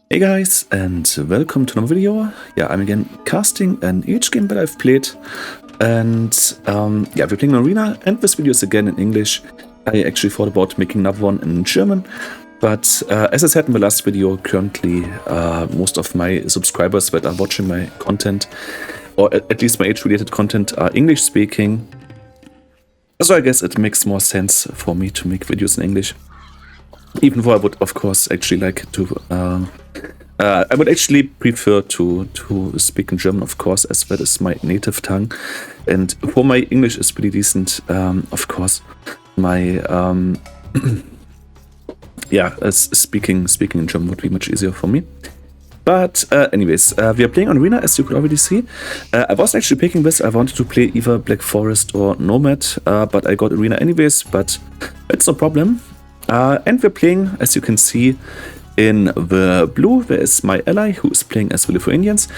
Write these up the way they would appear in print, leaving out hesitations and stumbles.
Hey guys, and welcome to another video. Yeah, I'm again casting an each game that I've played, and yeah, we're playing Arena, and this video is again in English. I actually thought about making another one in German, but as I said in the last video, currently most of my subscribers that are watching my content, or at least my age-related content, are English-speaking. So I guess it makes more sense for me to make videos in English. Even though I would, of course, actually like to... I would actually prefer to speak in German, of course, as that is my native tongue. And for my English is pretty decent, of course. My... yeah, speaking in German would be much easier for me. But anyways, we are playing on Arena, as you could already see. I wasn't actually picking this. I wanted to play either Black Forest or Nomad, but I got Arena anyways, but it's no problem. And we're playing, as you can see, in the blue. There is my ally, who is playing as the Lithuanians.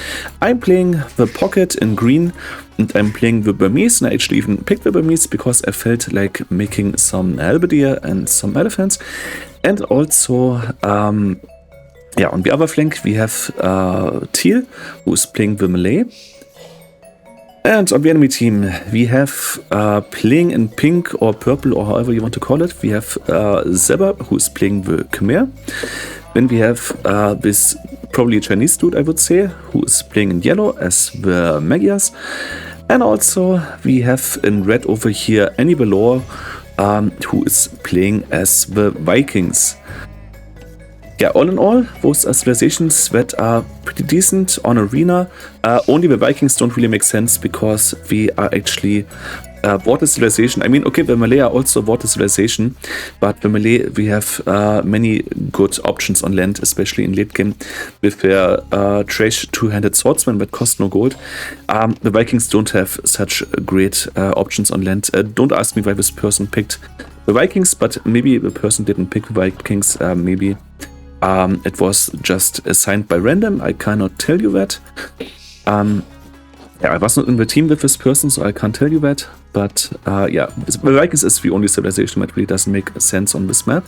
I'm playing the Pocket in green, and I'm playing the Burmese, and I actually even picked the Burmese because I felt like making some halberdier and some elephants. And also... yeah, on the other flank we have Teal, who is playing the Malay. And on the enemy team we have playing in pink or purple or however you want to call it. We have Zeba, who is playing the Khmer. Then we have this probably a Chinese dude, I would say, who is playing in yellow as the Magyars. And also we have in red over here Annie Belor, who is playing as the Vikings. Yeah, all in all, those are civilizations that are pretty decent on Arena. Only the Vikings don't really make sense because we are actually water civilization. I mean, okay, the Malay are also water civilization, but the Malay, we have many good options on land, especially in late game, with their trash two-handed swordsmen that cost no gold. The Vikings don't have such great options on land. Don't ask me why this person picked the Vikings, but maybe the person didn't pick the Vikings, maybe... it was just assigned by random. I cannot tell you that. Yeah, I was not in the team with this person, so I can't tell you that. But yeah, the Vikings is the only civilization that really doesn't make sense on this map.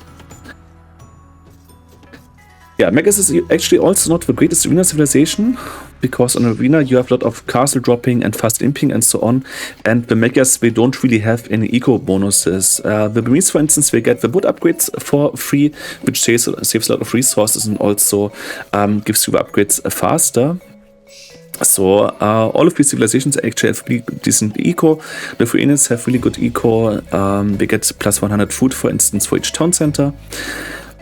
Yeah, Megas is actually also not the greatest arena civilization, because on Arena you have a lot of castle dropping and fast imping and so on, and the Megas, they don't really have any eco bonuses. The Burmese, for instance, they get the wood upgrades for free, which saves a lot of resources and also gives you the upgrades faster. So all of these civilizations actually have really decent eco. The Lithuanians have really good eco. They get plus 100 food, for instance, for each town center.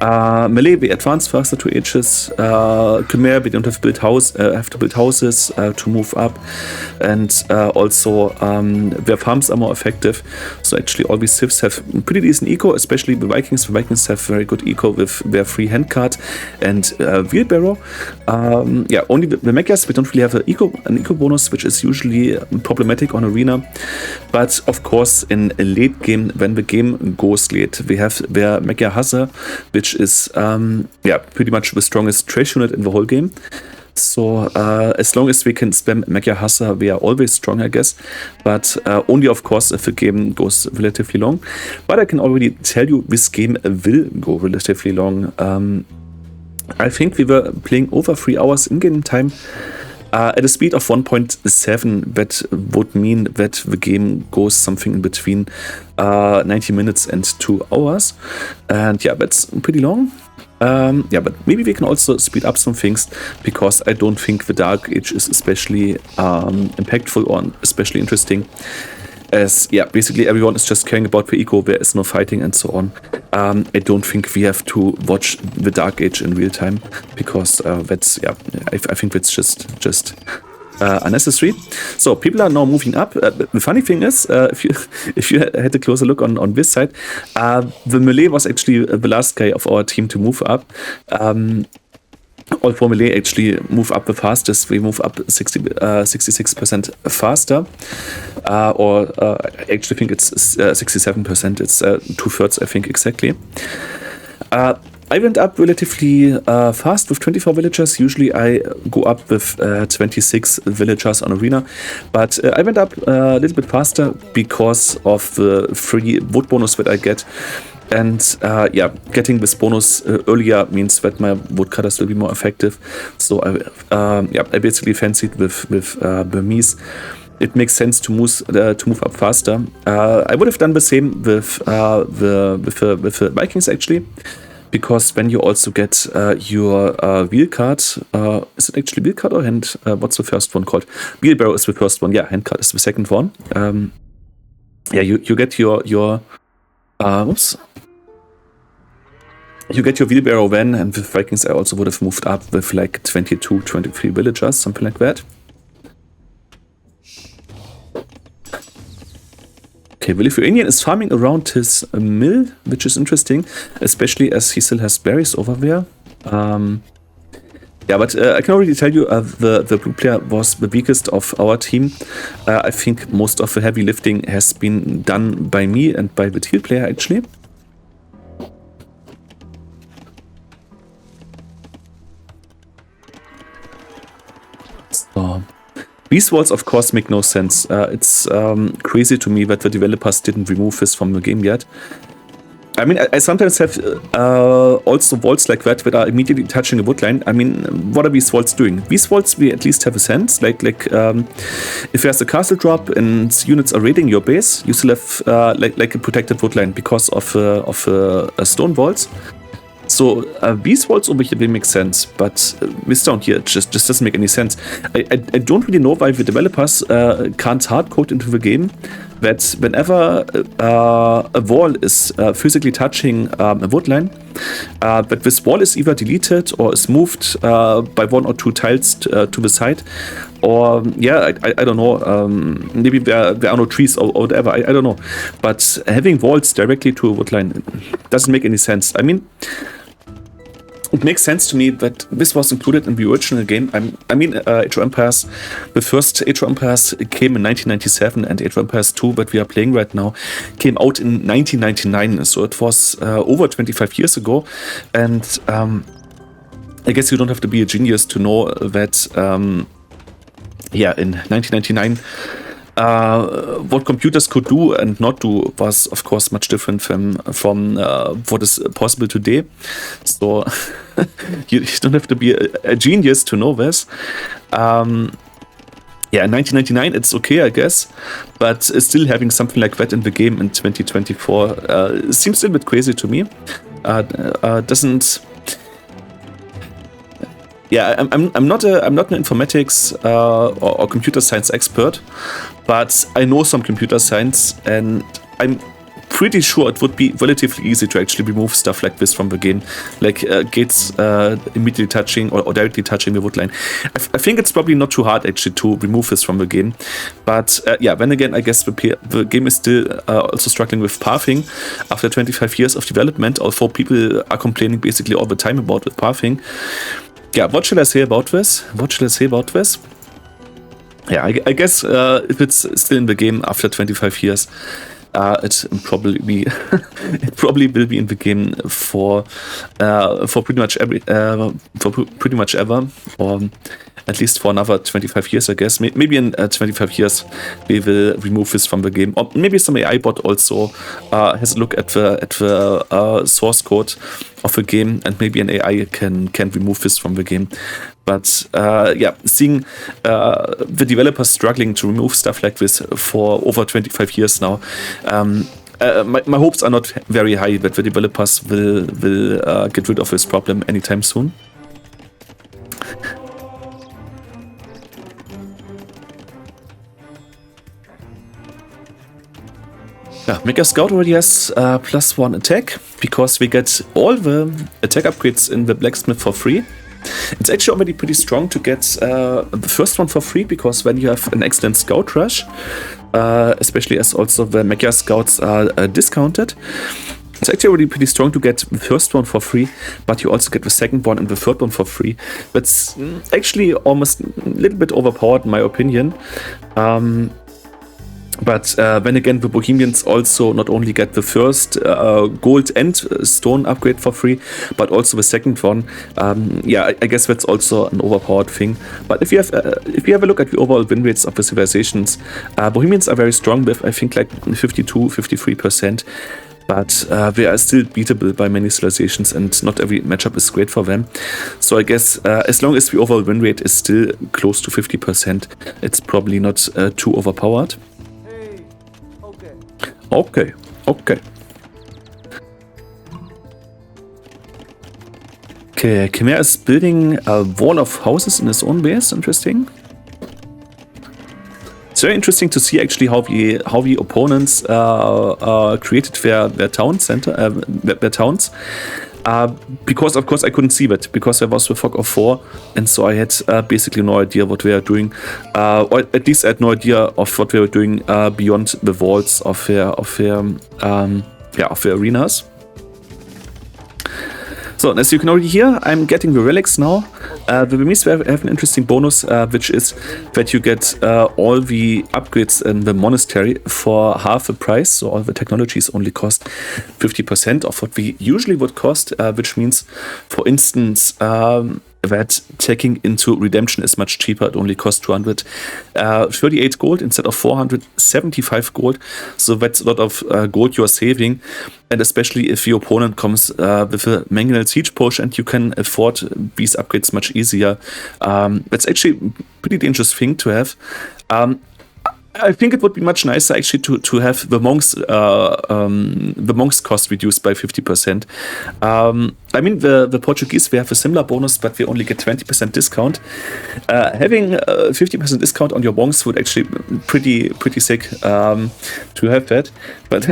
Malay, we advance faster to ages. Khmer, we don't have to build houses to move up, and also their farms are more effective. So actually, all these civs have pretty decent eco, especially the Vikings. The Vikings have very good eco with their free handcart and wheelbarrow. Yeah, only the Magyars, we don't really have an eco bonus, which is usually problematic on Arena. But of course, in a late game, when the game goes late, we have their Magyar Hassa, which is yeah, pretty much the strongest trash unit in the whole game. So as long as we can spam Magyar Hassa, we are always strong, I guess. But only, of course, if the game goes relatively long. But I can already tell you, this game will go relatively long. I think we were playing over 3 hours in-game time. At a speed of 1.7, that would mean that the game goes something in between 90 minutes and 2 hours. And yeah, that's pretty long. Yeah, but maybe we can also speed up some things, because I don't think the Dark Age is especially impactful or especially interesting. As, yeah, basically everyone is just caring about the eco, there is no fighting and so on. I don't think we have to watch the Dark Age in real time, because that's, yeah, I think that's just unnecessary. So people are now moving up. The funny thing is, if you had a closer look on this side, the Malay was actually the last guy of our team to move up. All 4 Malay actually move up the fastest. We move up 66% faster. Or I actually think it's 67%. It's 2/3, I think, exactly. I went up relatively fast with 24 villagers. Usually I go up with 26 villagers on Arena. But I went up a little bit faster because of the free wood bonus that I get. And yeah, getting this bonus earlier means that my woodcutters will be more effective. So yeah, I basically fancied with Burmese. It makes sense to move up faster. I would have done the same with the Vikings actually, because when you also get your wheel card, is it actually wheel card or hand? What's the first one called? Wheelbarrow is the first one. Yeah, hand card is the second one. Yeah, you get your oops. You get your wheelbarrow then, and with Vikings I also would have moved up with like 22, 23 villagers, something like that. Okay, the Lithuanian is farming around his mill, which is interesting, especially as he still has berries over there. Yeah, but I can already tell you the blue player was the weakest of our team. I think most of the heavy lifting has been done by me and by the teal player actually. So, these walls of course make no sense. It's crazy to me that the developers didn't remove this from the game yet. I mean, I sometimes have also walls like that are immediately touching a woodline. I mean, what are these walls doing? These walls, we at least have a sense. Like if there's a castle drop and units are raiding your base, you still have like a protected woodline because of stone walls. So these walls over here, they make sense, but this down here just doesn't make any sense. I don't really know why the developers can't hardcode into the game that whenever a wall is physically touching a woodline, that this wall is either deleted or is moved by 1 or 2 tiles to the side, or yeah, I don't know, maybe there are no trees or whatever, I don't know, but having walls directly to a woodline doesn't make any sense. I mean, it makes sense to me that this was included in the original game. I mean, Age of Empires, the first Age of Empires came in 1997, and Age of Empires 2, that we are playing right now, came out in 1999. So it was over 25 years ago. And I guess you don't have to be a genius to know that, yeah, in 1999, what computers could do and not do was, of course, much different from what is possible today. So you don't have to be a genius to know this. Yeah, in 1999 it's okay, I guess, but still having something like that in the game in 2024 seems a little bit crazy to me. Doesn't. Yeah, I'm not an informatics or computer science expert, but I know some computer science, and I'm pretty sure it would be relatively easy to actually remove stuff like this from the game, like gates immediately touching or directly touching the woodline. I think it's probably not too hard actually to remove this from the game, but yeah, then again, I guess the game is still also struggling with pathing after 25 years of development, although people are complaining basically all the time about the pathing. Yeah, what should I say about this? Yeah, I guess if it's still in the game after 25 years, it probably will be in the game for pretty much ever, or at least for another 25 years, I guess. Maybe in 25 years we will remove this from the game, or maybe some AI bot also has a look at the source code of the game, and maybe an AI can remove this from the game. But yeah, seeing the developers struggling to remove stuff like this for over 25 years now, my hopes are not very high that the developers will get rid of this problem anytime soon. Yeah, Mega Scout already has +1 attack, because we get all the attack upgrades in the blacksmith for free. It's actually already pretty strong to get the first one for free, because when you have an excellent scout rush, especially as also the Mega Scouts are discounted, it's actually already pretty strong to get the first one for free, but you also get the second one and the third one for free. That's actually almost a little bit overpowered in my opinion. But then again, the Bohemians also not only get the first gold and stone upgrade for free, but also the second one. Yeah, I guess that's also an overpowered thing. But if you have a look at the overall win rates of the civilizations, Bohemians are very strong with, I think, like 52-53%. but they are still beatable by many civilizations, and not every matchup is great for them. So I guess as long as the overall win rate is still close to 50%, it's probably not too overpowered. Okay. Okay, Khmer is building a wall of houses in his own base. Interesting. It's very interesting to see actually how the opponents created their town center, their towns. Because of course I couldn't see that because there was the fog of war, and so I had basically no idea what they are doing, or at least I had no idea of what they were doing beyond the walls of their arenas. So, as you can already hear, I'm getting the relics now. The Burmese have an interesting bonus, which is that you get all the upgrades in the monastery for half the price. So all the technologies only cost 50% of what we usually would cost, which means, for instance, that taking into redemption is much cheaper. It only costs 238 gold instead of 475 gold. So that's a lot of gold you are saving. And especially if your opponent comes with a Mangonel Siege push and you can afford these upgrades much easier. That's actually a pretty dangerous thing to have. I think it would be much nicer actually to have the monks cost reduced by 50%. I mean the Portuguese, they have a similar bonus, but they only get 20% discount. Having a 50% discount on your monks would actually be pretty sick to have that. But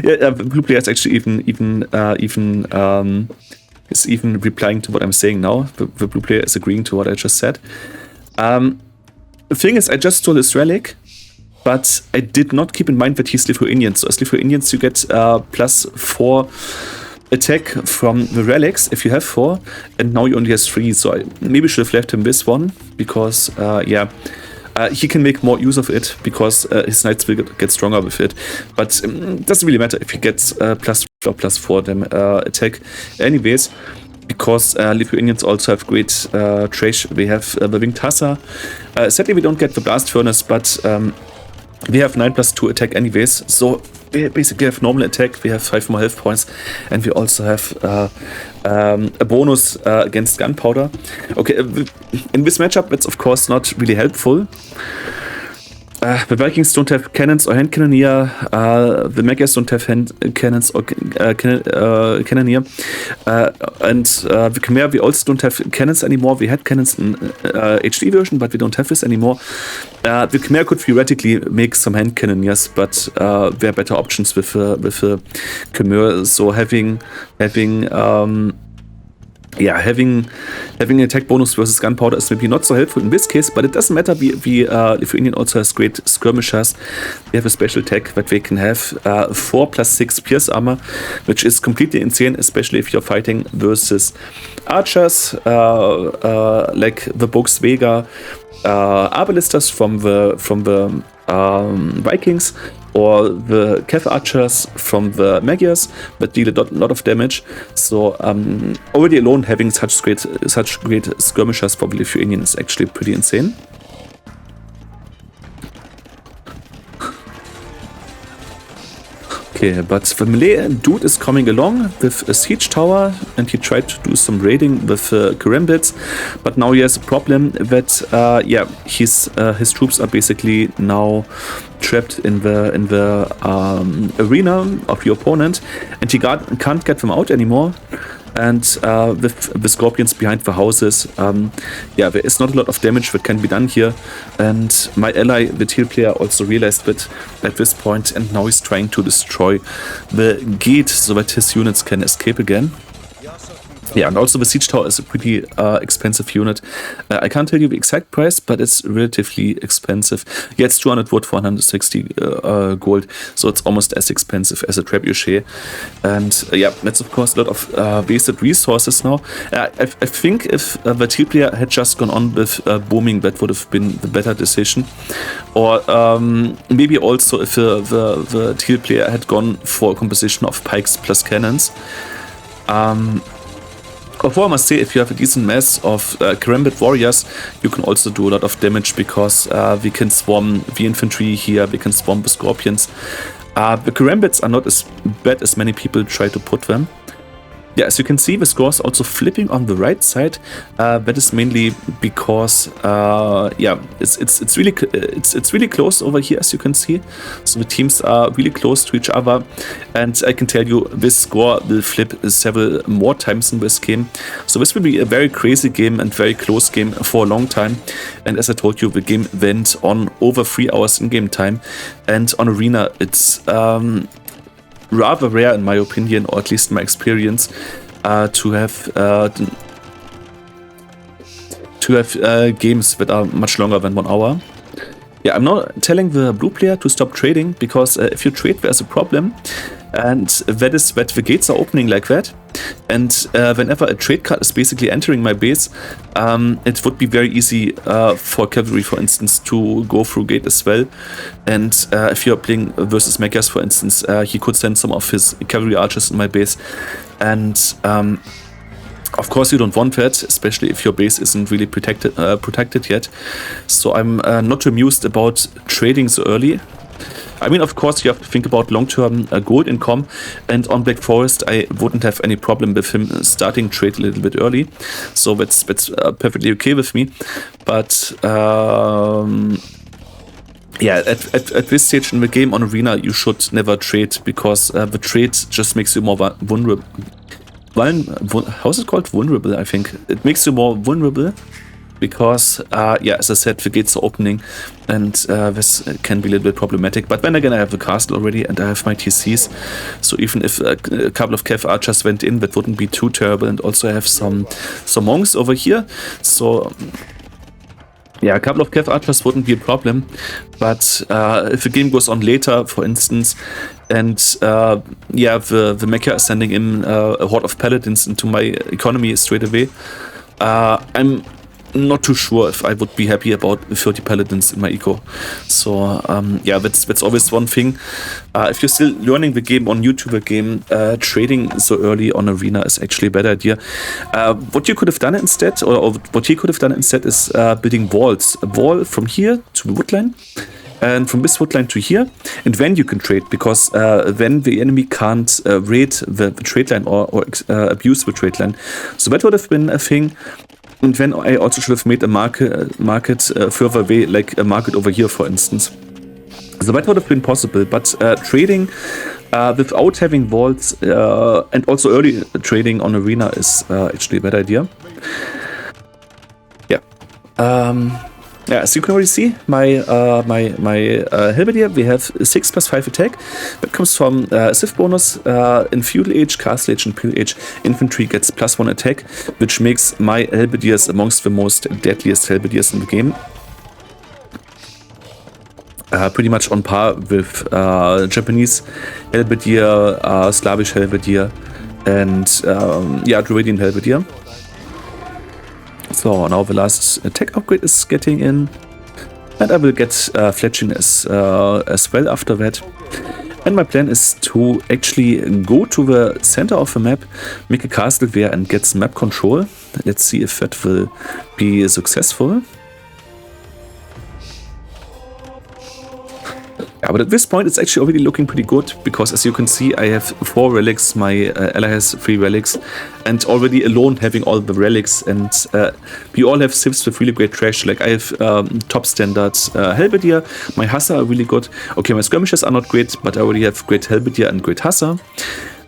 yeah, Blue Player is actually even replying to what I'm saying now. The Blue Player is agreeing to what I just said. The thing is, I just stole his relic, but I did not keep in mind that he's Lithuanian. So as Lithuanians, you get +4 attack from the relics if you have 4, and now he only has 3. So I maybe should have left him this one, because he can make more use of it, because his knights will get stronger with it. But it doesn't really matter if he gets +3 or +4 them attack. Anyways, because Lithuanians also have great trash. We have the Winged Hussar. Sadly, we don't get the Blast Furnace, but we have 9+2 attack anyways. So we basically have normal attack. We have 5 more health points, and we also have a bonus against gunpowder. Okay, in this matchup, that's of course not really helpful. The Vikings don't have cannons or hand cannoneer. The Magyars don't have hand cannons or cannoneer. And the Khmer, we also don't have cannons anymore. We had cannons in HD version, but we don't have this anymore. The Khmer could theoretically make some hand cannoneers, but there are better options with Khmer. So having an attack bonus versus gunpowder is maybe not so helpful in this case, but it doesn't matter. Lithuanian also has great skirmishers. They have a special attack that they can have 4+6 pierce armor, which is completely insane, especially if you're fighting versus archers like the Box Vega Arbalisters from the Vikings, or the Kev archers from the Magyars that deal a lot of damage. So already alone having such great skirmishers for the Lithuanian is actually pretty insane. Okay, but the melee dude is coming along with a siege tower, and he tried to do some raiding with Karambits, but now he has a problem that his troops are basically now trapped in the arena of the opponent, and he can't get them out anymore. And with the scorpions behind the houses, there is not a lot of damage that can be done here. And my ally, the Teal player, also realized that at this point, and now he's trying to destroy the gate so that his units can escape again. Yeah, and also the Siege Tower is a pretty expensive unit. I can't tell you the exact price, but it's relatively expensive. Yeah, it's 200 wood for 160 gold, so it's almost as expensive as a trebuchet. And that's of course a lot of wasted resources now. I think if the Teal player had just gone on with booming, that would have been the better decision. Or maybe also if the Teal player had gone for a composition of pikes plus cannons. Although I must say, if you have a decent mass of Karambit warriors, you can also do a lot of damage, because we can swarm the infantry here, we can swarm the scorpions. The Karambits are not as bad as many people try to put them. Yeah, as you can see, the score is also flipping on the right side. That is mainly because, yeah, it's really close over here, as you can see. So the teams are really close to each other, and I can tell you this score will flip several more times in this game. So this will be a very crazy game and very close game for a long time. And as I told you, the game went on over 3 hours in game time, and on Arena it's rather rare, in my opinion, or at least in my experience, to have games that are much longer than 1 hour. Yeah, I'm not telling the blue player to stop trading, because if you trade, there's a problem, and that is that the gates are opening like that, and whenever a trade card is basically entering my base, it would be very easy for cavalry, for instance, to go through gate as well. And if you're playing versus Megas, for instance, he could send some of his cavalry archers in my base, and of course you don't want that, especially if your base isn't really protected yet. So I'm not amused about trading so early. I mean, of course, you have to think about long-term gold income, and on Black Forest, I wouldn't have any problem with him starting trade a little bit early, so that's perfectly okay with me. But yeah, at this stage in the game on Arena, you should never trade, because the trade just makes you more vulnerable. How is it called? Vulnerable, I think. It makes you more vulnerable. Because, yeah, as I said, the gates are opening, and this can be a little bit problematic. But then again, I have the castle already, and I have my TCs. So even if a couple of Cav archers went in, that wouldn't be too terrible. And also I have some monks over here. So, yeah, a couple of Cav archers wouldn't be a problem. But if the game goes on later, for instance, and yeah, the mecha is sending in a horde of paladins into my economy straight away, I'm not too sure if I would be happy about 30 paladins in my eco. So yeah, that's always one thing. If you're still learning the game on YouTube game, trading so early on Arena is actually a better idea. What you could have done instead, or what he could have done instead, is building walls. A wall from here to the woodline, and from this woodline to here, and then you can trade, because then the enemy can't raid the trade line or abuse the trade line. So that would have been a thing. And then I also should have made a market further away, like a market over here, for instance. So that would have been possible, but trading without having walls and also early trading on Arena is actually a better idea. Yeah. Yeah, as you can already see, my Halberdier, we have 6+5 attack. That comes from Civ bonus. In Feudal Age, Castle Age, and Imperial Age, infantry gets +1 attack, which makes my Halberdiers amongst the most deadliest Halberdiers in the game. Pretty much on par with Japanese Halberdier, Slavish Halberdier, and yeah, Druidian Halberdier. So now the last tech upgrade is getting in, and I will get fletching as well after that. And my plan is to actually go to the center of the map, make a castle there, and get some map control. Let's see if that will be successful. Yeah, but at this point it's actually already looking pretty good, because as you can see, I have 4 relics, my ally has 3 relics, and already alone having all the relics, and we all have civs with really great trash. Like I have top standard Halberdier, my Hussar are really good. Okay, my skirmishers are not great, but I already have great Halberdier and great Hussar.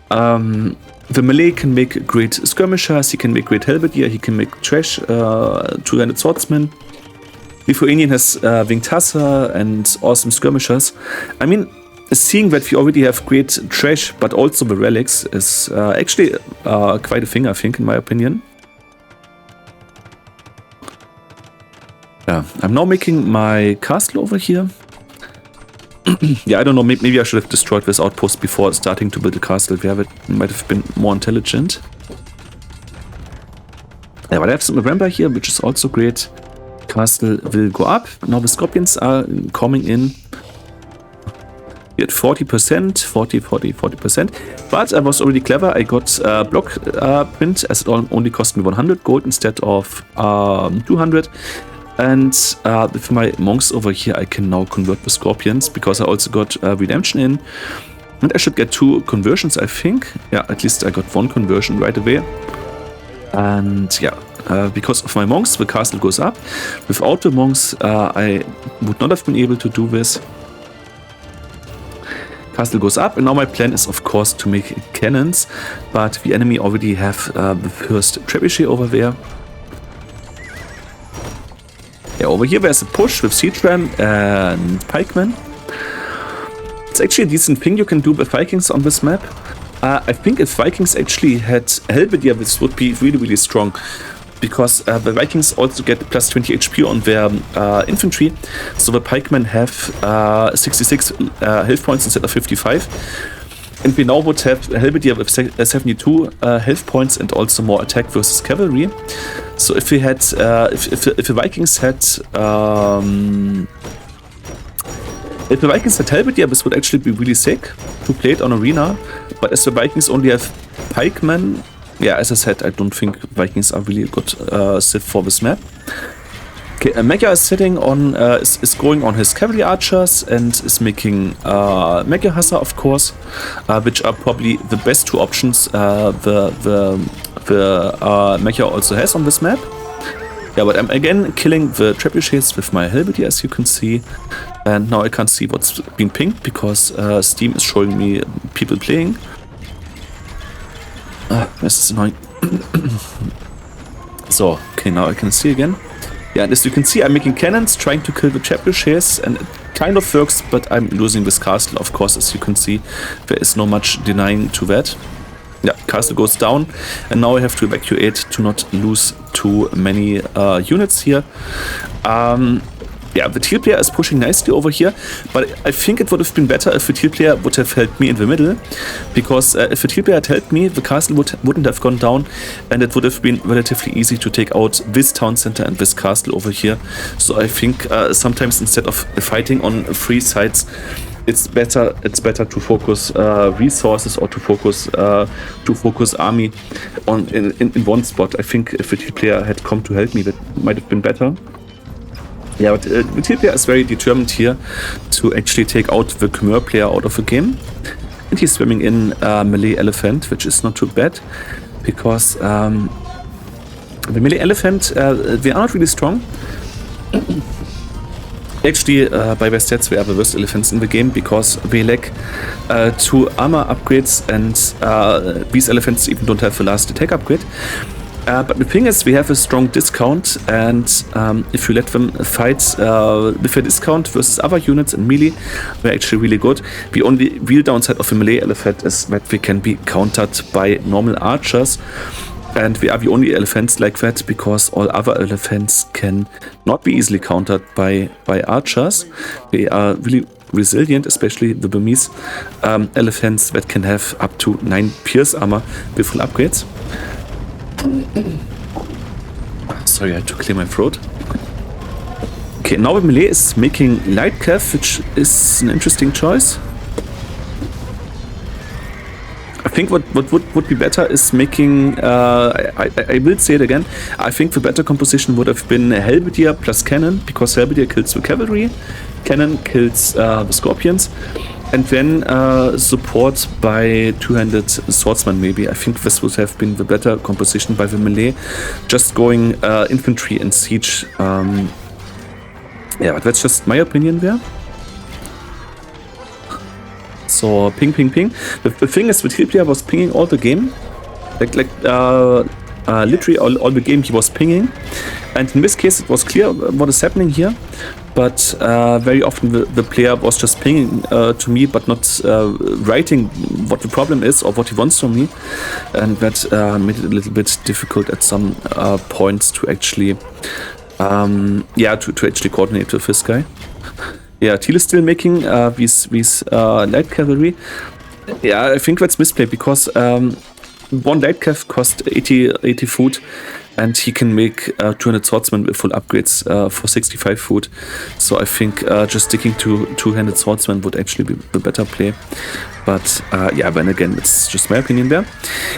The melee can make great skirmishers, he can make great Halberdier, he can make trash, two-handed swordsman. Lithuanian has winged Hussar and awesome skirmishers. I mean, seeing that we already have great trash, but also the relics, is actually quite a thing, I think, in my opinion. Yeah, I'm now making my castle over here. Yeah, I don't know, maybe I should have destroyed this outpost before starting to build a castle. There it might have been more intelligent. Yeah, but I have some Rambar here, which is also great. Castle will go up. Now the Scorpions are coming in. We had 40%, 40%. But I was already clever. I got block print, as it only cost me 100 gold instead of 200. And with my monks over here, I can now convert the scorpions because I also got redemption in. And I should get 2 conversions, I think. Yeah, at least I got 1 conversion right away. And yeah, because of my monks, the castle goes up. Without the monks, I would not have been able to do this. Castle goes up, and now my plan is, of course, to make cannons. But the enemy already have the first trebuchet over there. Yeah, over here there's a push with siege ram and pikemen. It's actually a decent thing you can do with Vikings on this map. I think if Vikings actually had Helvetia, this would be really, really strong. Because the Vikings also get plus 20 HP on their infantry. So the pikemen have 66 health points instead of 55. And we now would have Helvetia with 72 health points and also more attack versus cavalry. So if we had, if the Vikings had, if the Vikings had Helvetia, this would actually be really sick to play it on arena. But as the Vikings only have pikemen, yeah, as I said, I don't think Vikings are really a good civ for this map. Okay, Mega is sitting on, is going on his cavalry archers and is making Mega Hussar, of course, which are probably the best 2 options the Mega also has on this map. Yeah, but I'm again killing the trebuchets with my Helvetia, as you can see. And now I can't see what's been pinged because Steam is showing me people playing. This is annoying. So, okay, now I can see again. Yeah, and as you can see, I'm making cannons, trying to kill the trebuchets, and it kind of works, but I'm losing this castle, of course, as you can see. There is no much denying to that. Yeah, castle goes down, and now I have to evacuate to not lose too many units here. Yeah, the teal player is pushing nicely over here, but I think it would have been better if the teal player would have helped me in the middle, because if the teal player had helped me, the castle wouldn't have gone down, and it would have been relatively easy to take out this town center and this castle over here. So I think sometimes instead of fighting on 3 sides, it's better to focus resources or to focus army on in one spot. I think if the teal player had come to help me, that might have been better. Yeah, but the teal player is very determined here to actually take out the Khmer player out of the game. And he's swimming in melee elephant, which is not too bad, because the melee elephant, they are not really strong. Actually, by their stats, they are the worst elephants in the game, because they lack 2 armor upgrades, and these elephants even don't have the last attack upgrade. But the thing is, we have a strong discount, and if you let them fight with a discount versus other units in melee, they're actually really good. The only real downside of a melee elephant is that they can be countered by normal archers, and we are the only elephants like that, because all other elephants can not be easily countered by archers. They are really resilient, especially the Burmese elephants that can have up to 9 pierce armor with full upgrades. Sorry, I had to clear my throat. Okay, now the melee is making light cav, which is an interesting choice. I think what would be better is making, I will say it again, I think the better composition would have been Helvetia plus Cannon, because Helvetia kills the cavalry, Cannon kills the scorpions, and then support by 200 swordsman maybe. I think this would have been the better composition by the melee. Just going infantry and siege. Yeah, but that's just my opinion there. So ping, ping, ping. The thing is, the teal player was pinging all the game. Literally all the game he was pinging. And in this case, it was clear what is happening here. But very often the player was just pinging to me, but not writing what the problem is or what he wants from me. And that made it a little bit difficult at some points to actually, to actually coordinate with this guy. Yeah, Teal is still making these light cavalry. Yeah, I think that's misplay, because 1 light cav cost 80 food, and he can make 200 swordsman with full upgrades for 65 food. So I think just sticking to two-handed swordsman would actually be the better play. But yeah, then again, it's just my opinion there.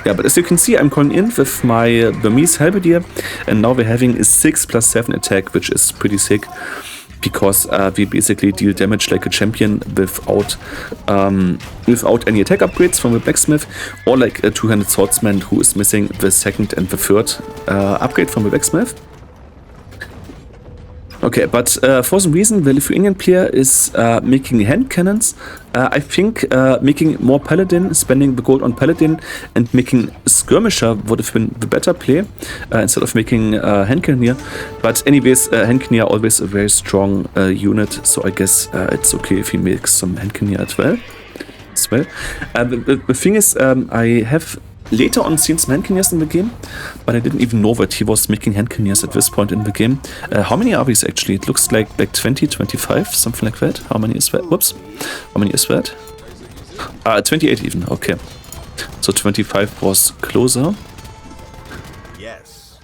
Yeah, but as you can see, I'm going in with my Burmese halberdier, and now we're having a 6+7 attack, which is pretty sick, because we basically deal damage like a champion without any attack upgrades from the blacksmith, or like a two-handed swordsman who is missing the second and the third upgrade from the blacksmith. Okay, but for some reason the Lithuanian player is making hand cannons. I think making more paladin, spending the gold on paladin, and making skirmisher would have been the better play instead of making hand cannoneer. But anyways, hand cannoneer always a very strong unit, so I guess it's okay if he makes some hand cannoneer as well. The thing is, I have later on seen some hand cannoneers in the game, but I didn't even know that he was making hand cannoneers at this point in the game. How many are these actually? It looks like 20, 25, something like that. How many is that? Whoops. How many is that? 28 even, okay. So 25 was closer.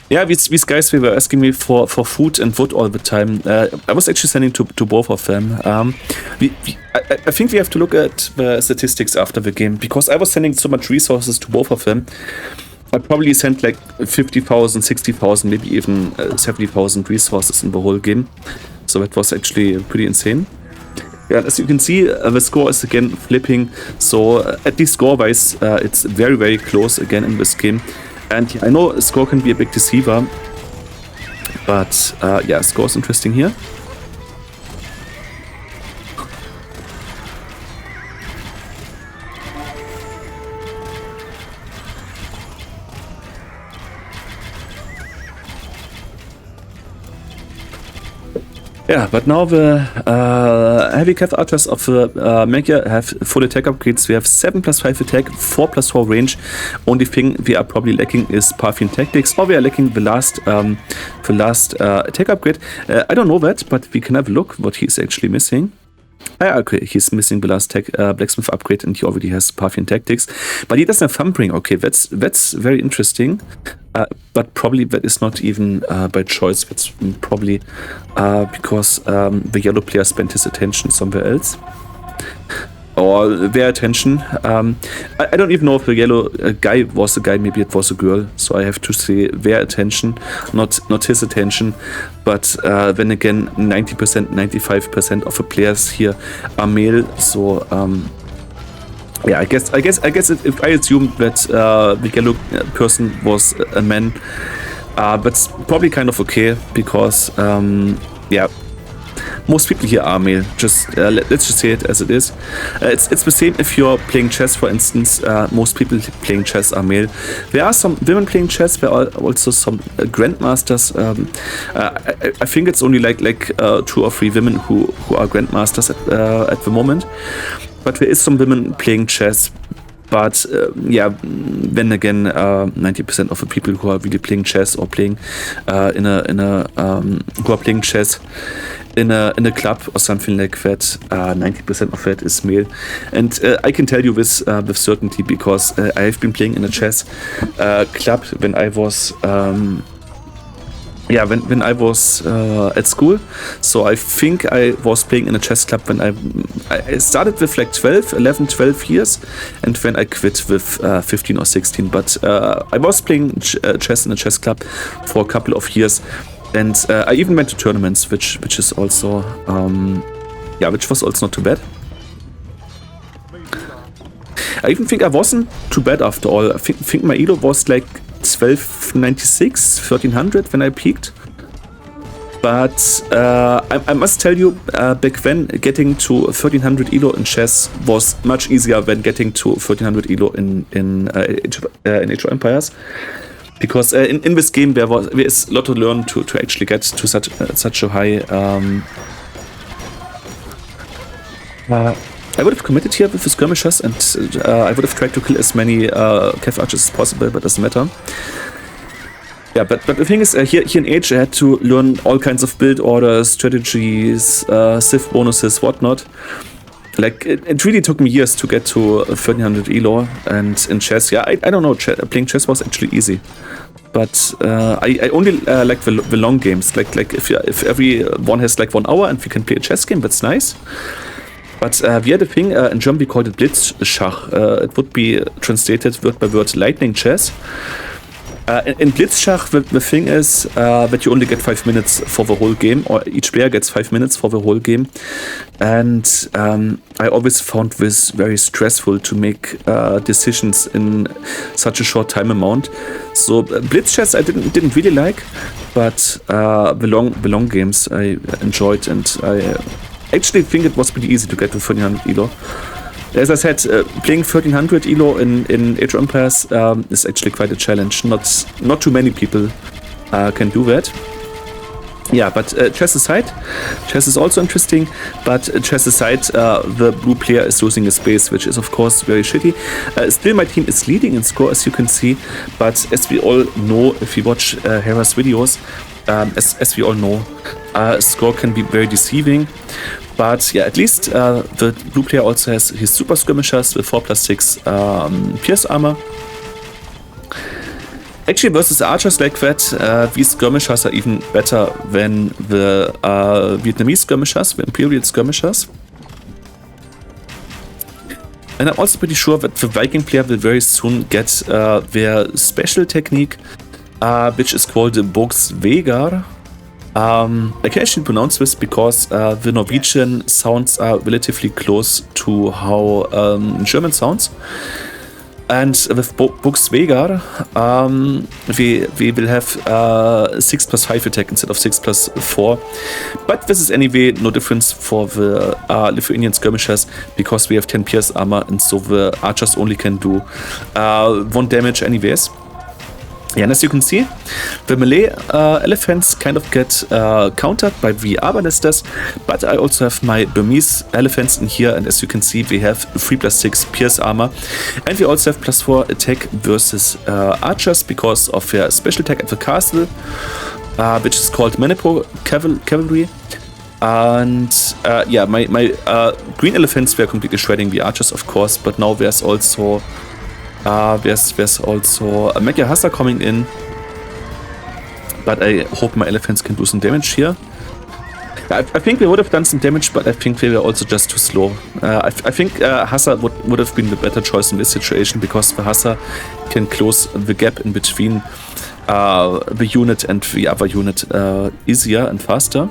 Yeah, these guys, they were asking me for food and wood all the time. I was actually sending to both of them. I think we have to look at the statistics after the game, because I was sending so much resources to both of them. I probably sent like 50,000, 60,000, maybe even 70,000 resources in the whole game. So that was actually pretty insane. Yeah, as you can see, the score is again flipping. So at least score-wise, it's very, very close again in this game. And I know score can be a big deceiver, but yeah, score is interesting here. Yeah, but now the heavy cav archers of the Magyar have full attack upgrades. We have 7+5 attack, 4+4 range. Only thing we are probably lacking is Parthian tactics, or we are lacking the last attack upgrade. I don't know that, but we can have a look what he's actually missing. Okay, he's missing the last blacksmith upgrade, and he already has Parthian tactics, but he doesn't have thumbring. Okay, that's very interesting, but probably that is not even by choice. That's probably because the yellow player spent his attention somewhere else, or their attention. I don't even know if the yellow guy was a guy. Maybe it was a girl. So I have to say their attention, not his attention. But then again, 90%, 95% of the players here are male. So yeah, I guess if I assume that the yellow person was a man, that's probably kind of okay, because yeah, most people here are male. Just let's just say it as it is. It's the same if you're playing chess, for instance. Most people playing chess are male. There are some women playing chess. There are also some grandmasters. I think it's only like 2 or 3 women who are grandmasters at the moment. But there is some women playing chess. But yeah, then again, 90% of the people who are really playing chess or playing who are playing chess in a club or something like that, 90% of that is male. And I can tell you this with certainty, because I have been playing in a chess club when I was yeah, when I was at school. So I think I was playing in a chess club when I started with like 12 years, and then I quit with 15 or 16. But I was playing chess in a chess club for a couple of years, and I even went to tournaments, which is also yeah, which was also not too bad. I even think I wasn't too bad after all. I think my elo was like 1296, 1300 when I peaked. But I must tell you, back then, getting to 1300 elo in chess was much easier than getting to 1300 elo in Age of Empires. Because in this game there is a lot to learn to actually get to such a high. I would have committed here with the skirmishers, and I would have tried to kill as many cav archers as possible, but it doesn't matter. Yeah, but the thing is, here in Age I had to learn all kinds of build orders, strategies, civ bonuses, whatnot. Like, it really took me years to get to 1300 elo, and in chess, yeah, I don't know, playing chess was actually easy. but I only like the long games. Like if everyone has like 1 hour and we can play a chess game, that's nice. But we had a thing in German, we called it Blitzschach. It would be translated word by word lightning chess. In Blitzschach, the thing is that you only get 5 minutes for the whole game, or each player gets 5 minutes for the whole game. And I always found this very stressful to make decisions in such a short time amount. So Blitz chess I didn't really like, but the long games I enjoyed, and I actually think it was pretty easy to get to 1300 ELO. As I said, playing 1300 ELO in Age of Empires is actually quite a challenge. Not too many people can do that. Yeah, but chess aside, chess is also interesting, but chess aside, the blue player is losing a space, which is of course very shitty. Still, my team is leading in score, as you can see, but as we all know, if you watch Hera's videos, as we all know, score can be very deceiving. But yeah, at least the blue player also has his super skirmishers with 4+6 pierce armor. Actually, versus archers like that, these skirmishers are even better than the Vietnamese skirmishers, the Imperial skirmishers. And I'm also pretty sure that the Viking player will very soon get their special technique, which is called the Bogsvegar. I can actually pronounce this because the Norwegian sounds are relatively close to how German sounds. And with Bogsvegar, we will have 6+5 attack instead of 6+4. But this is anyway no difference for the Lithuanian skirmishers, because we have 10 pierce armor, and so the archers only can do 1 damage anyways. Yeah, and as you can see, the melee elephants kind of get countered by the Arbalesters, but I also have my Burmese elephants in here, and as you can see, we have 3+6 pierce armor, and we also have +4 attack versus archers because of their special attack at the castle, which is called Manipo Cavalry. And yeah, my green elephants were completely shredding the archers, of course, but now there's also a Mega Hassa coming in, but I hope my elephants can do some damage here. I think we would have done some damage, but I think they were also just too slow. I think Hassa would have been the better choice in this situation, because the Hassa can close the gap in between the unit and the other unit easier and faster.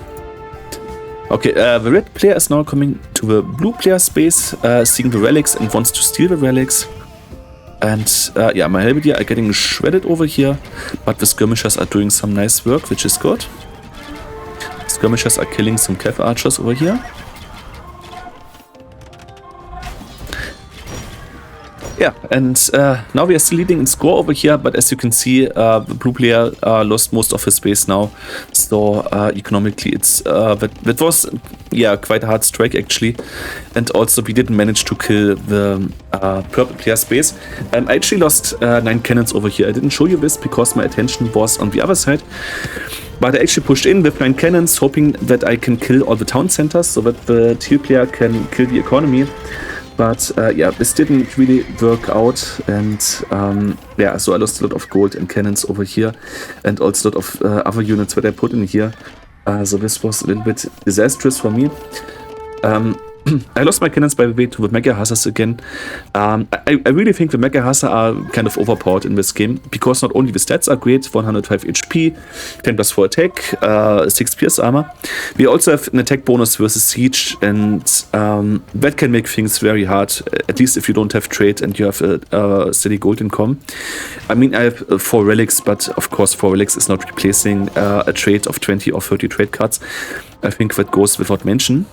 Okay, the red player is now coming to the blue player space, seeing the relics and wants to steal the relics. And yeah, my halberdier are getting shredded over here, but the skirmishers are doing some nice work, which is good. Skirmishers are killing some cav archers over here. Yeah, and now we are still leading in score over here, but as you can see, the blue player lost most of his space now. So economically, it's that was, yeah, quite a hard strike actually. And also we didn't manage to kill the purple player space. I actually lost 9 cannons over here. I didn't show you this because my attention was on the other side. But I actually pushed in with 9 cannons, hoping that I can kill all the town centers so that the teal player can kill the economy. But yeah, this didn't really work out, and yeah, so I lost a lot of gold and cannons over here, and also a lot of other units that I put in here. So this was a little bit disastrous for me. I lost my cannons, by the way, to the Mega Hassas again. I really think the Mega Hassa are kind of overpowered in this game, because not only the stats are great, 105 HP, 10+4 attack, 6 pierce armor. We also have an attack bonus versus siege, and that can make things very hard, at least if you don't have trade and you have a steady gold income. I mean, I have 4 relics, but of course 4 relics is not replacing a trade of 20 or 30 trade cards. I think that goes without mention.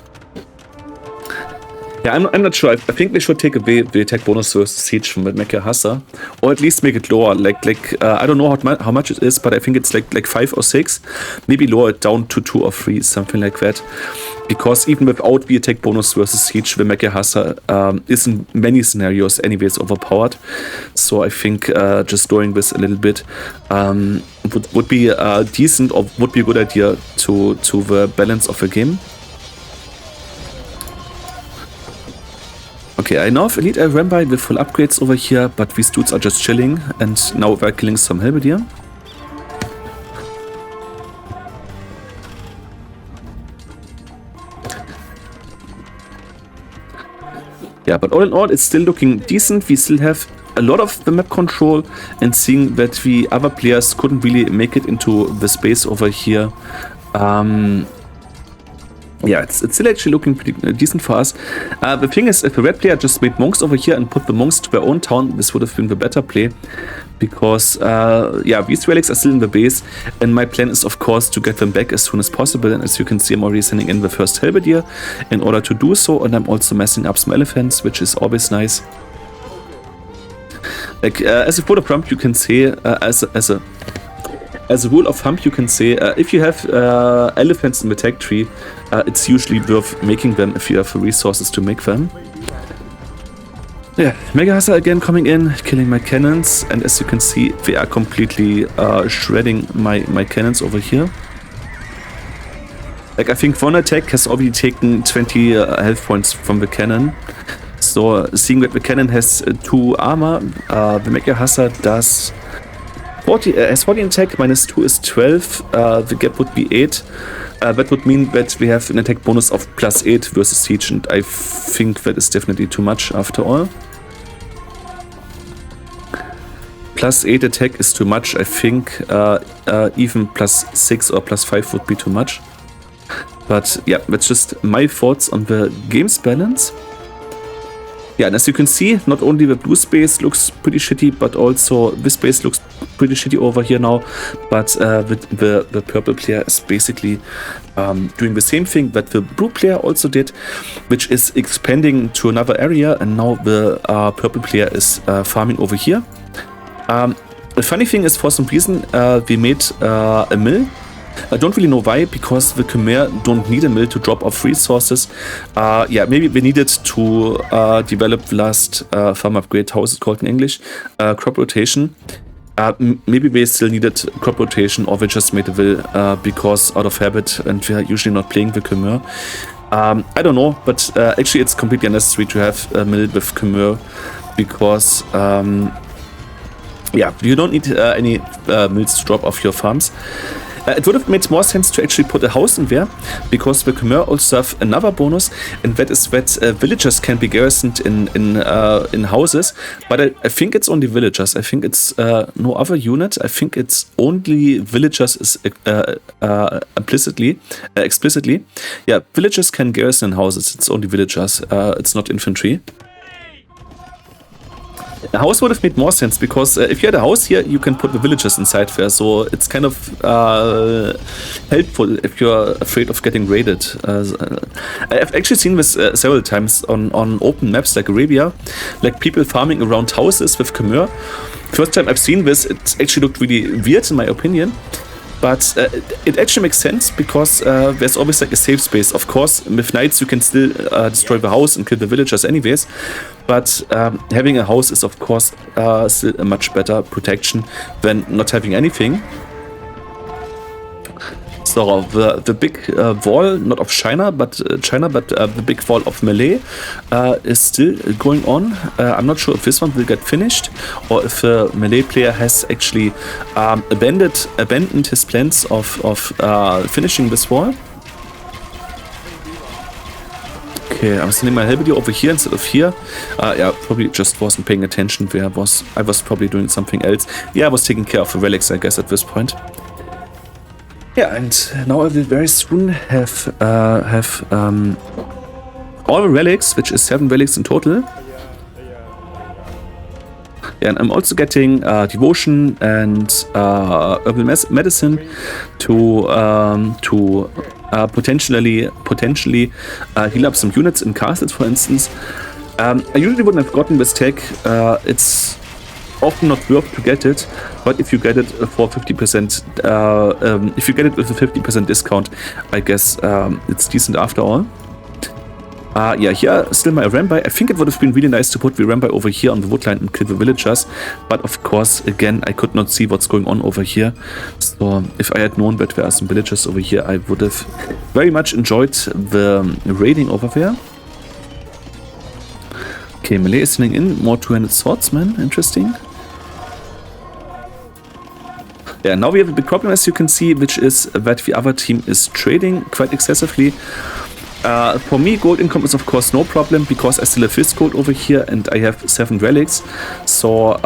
Yeah, I'm not sure. I think we should take away the attack bonus versus siege from the Mega Hassa, or at least make it lower. Like I don't know how much it is, but I think it's like 5 or 6. Maybe lower it down to 2 or 3, something like that. Because even without the attack bonus versus siege, the Mega Hassa is in many scenarios anyways overpowered. So I think just lowering this a little bit would be decent, or would be a good idea to the balance of the game. Okay, I now have Elite Rambai with full upgrades over here, but these dudes are just chilling, and now we're killing some halberdier. Yeah, but all in all, it's still looking decent. We still have a lot of the map control, and seeing that the other players couldn't really make it into the space over here. Yeah, it's still actually looking pretty decent for us. The thing is, if the red player just made monks over here and put the monks to their own town, this would have been the better play. Because, yeah, these relics are still in the base, and my plan is, of course, to get them back as soon as possible. And as you can see, I'm already sending in the first halberdier in order to do so, and I'm also messing up some elephants, which is always nice. Like, as a photo prompt, you can say, as a rule of thumb, you can say, if you have elephants in the tech tree, it's usually worth making them if you have the resources to make them. Yeah, Mega Hussar again coming in, killing my cannons, and as you can see, they are completely shredding my cannons over here. Like, I think one attack has already taken 20 health points from the cannon. So, seeing that the cannon has 2 armor, the Mega Hussar does 40, has 14 attack, -2 is 12, the gap would be 8. That would mean that we have an attack bonus of +8 versus Siege, and I think that is definitely too much after all. +8 attack is too much. I think even +6 or +5 would be too much. But yeah, that's just my thoughts on the game's balance. Yeah, and as you can see, not only the blue space looks pretty shitty, but also this space looks pretty shitty over here now. But the purple player is basically doing the same thing that the blue player also did, which is expanding to another area, and now the purple player is farming over here. The funny thing is, for some reason, we made a mill. I don't really know why, because the Khmer don't need a mill to drop off resources. Yeah, maybe we needed to develop the last farm upgrade, how is it called in English? Crop rotation. Maybe they still needed crop rotation, or they just made a mill because out of habit, and we are usually not playing the Khmer. I don't know, but actually it's completely unnecessary to have a mill with Khmer, because yeah, you don't need any mills to drop off your farms. It would have made more sense to actually put a house in there, because the Khmer also have another bonus, and that is that villagers can be garrisoned in houses. But I think it's only villagers. I think it's no other unit. I think it's only villagers is explicitly. Yeah, villagers can garrison in houses. It's only villagers. It's not infantry. A house would have made more sense, because if you had a house here, you can put the villagers inside there, so it's kind of helpful if you're afraid of getting raided. I've actually seen this several times on open maps like Arabia, like people farming around houses with Khmer. First time I've seen this, it actually looked really weird in my opinion. But it actually makes sense, because there's always like a safe space. Of course, with knights you can still destroy the house and kill the villagers anyways. But having a house is of course still a much better protection than not having anything. So the big wall, not of China, but the big wall of Malay is still going on. I'm not sure if this one will get finished, or if the Malay player has actually abandoned his plans of finishing this wall. Okay, I'm sending my halberdier over here instead of here. Yeah, probably just wasn't paying attention. I was probably doing something else. Yeah, I was taking care of the relics, I guess, at this point. Yeah, and now I will very soon have all the relics, which is 7 relics in total. Yeah, and I'm also getting devotion and herbal medicine to potentially heal up some units in castles, for instance. I usually wouldn't have gotten this tech. It's often not worth to get it, but if you get it for 50%, if you get it with a 50% discount, I guess it's decent after all. Yeah, here still my Rambai. I think it would have been really nice to put the Rambai over here on the woodline and kill the villagers, but of course, again, I could not see what's going on over here. So if I had known that there are some villagers over here, I would have very much enjoyed the raiding over there. Okay, Malay is sending in more 200 swordsmen. Interesting. Yeah, now we have a big problem, as you can see, which is that the other team is trading quite excessively. For me, gold income is of course no problem because I still have fist gold over here and I have 7 relics. So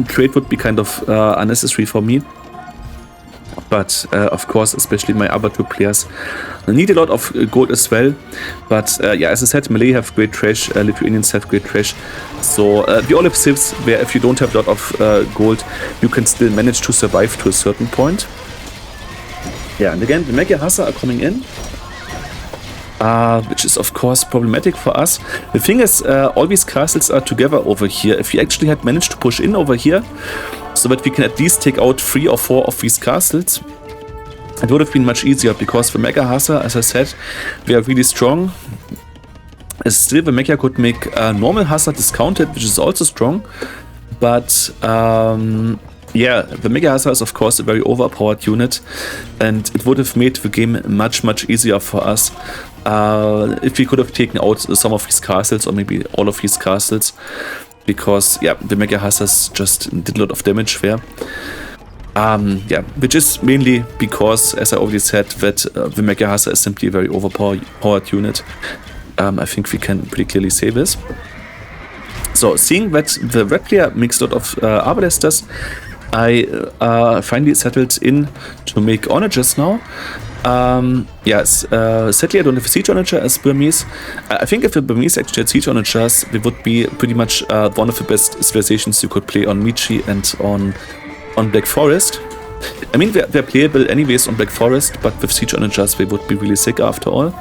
trade would be kind of unnecessary for me. But of course, especially my other 2 players need a lot of gold as well. But yeah, as I said, Malay have great trash, Lithuanians have great trash. So we all have civs where if you don't have a lot of gold, you can still manage to survive to a certain point. Yeah, and again, the Mega Hassa are coming in. Which is of course problematic for us. The thing is, all these castles are together over here. If we actually had managed to push in over here, so that we can at least take out 3 or 4 of these castles, it would have been much easier, because the Mega Hassa, as I said, they are really strong. Still, the Mega could make normal Hassa discounted, which is also strong, but yeah, the Mega Hassa is of course a very overpowered unit, and it would have made the game much easier for us if we could have taken out some of these castles, or maybe all of these castles, because yeah, the Mega Hassas just did a lot of damage there. Yeah, which is mainly because, as I already said, that the Mega Hassa is simply a very overpowered unit. I think we can pretty clearly say this. So, seeing that the red player makes a lot of Arbalesters, I finally settled in to make Onagers now. Yes, sadly I don't have a Siege Onager as Burmese. I think if the Burmese actually had Siege Onagers, they would be pretty much one of the best civilizations you could play on Michi and on Black Forest. I mean, they're playable anyways on Black Forest, but with Siege Onagers they would be really sick after all.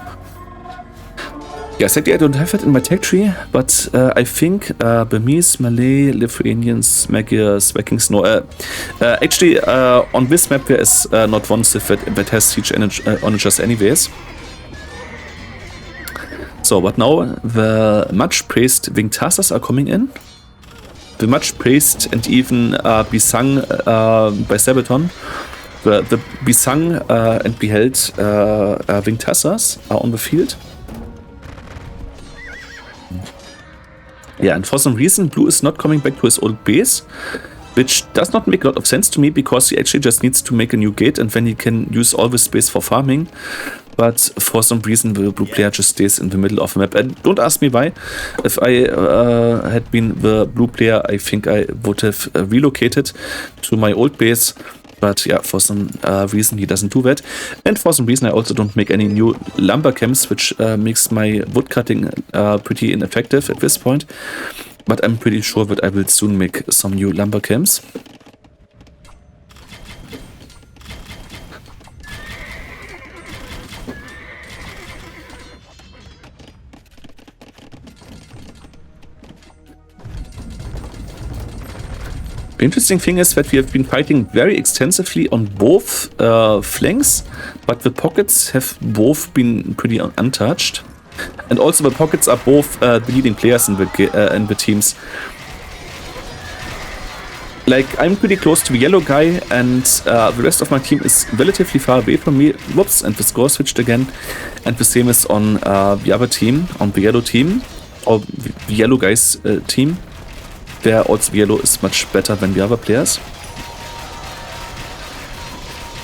Yeah, sadly I don't have it in my tech tree, but I think Burmese, Malay, Lithuanians, Magyars, Vikings, no. Actually, on this map there is not one civ that has Siege Onagers anyways. So, but now the much praised Winged Hassas are coming in. The much praised and even besung by Sabaton. The besung and beheld Winged Hassas are on the field. Yeah, and for some reason, Blue is not coming back to his old base, which does not make a lot of sense to me, because he actually just needs to make a new gate and then he can use all the space for farming. But for some reason, the blue player just stays in the middle of the map. And don't ask me why. If I had been the blue player, I think I would have relocated to my old base. But yeah, for some reason he doesn't do that. And for some reason I also don't make any new lumber camps, which makes my wood cutting pretty ineffective at this point. But I'm pretty sure that I will soon make some new lumber camps. The interesting thing is that we have been fighting very extensively on both flanks, but the pockets have both been pretty untouched. And also the pockets are both the leading players in the teams. Like, I'm pretty close to the yellow guy, and the rest of my team is relatively far away from me. Whoops, and the score switched again. And the same is on the other team, on the yellow team, or the yellow guy's team. There also yellow is much better than the other players.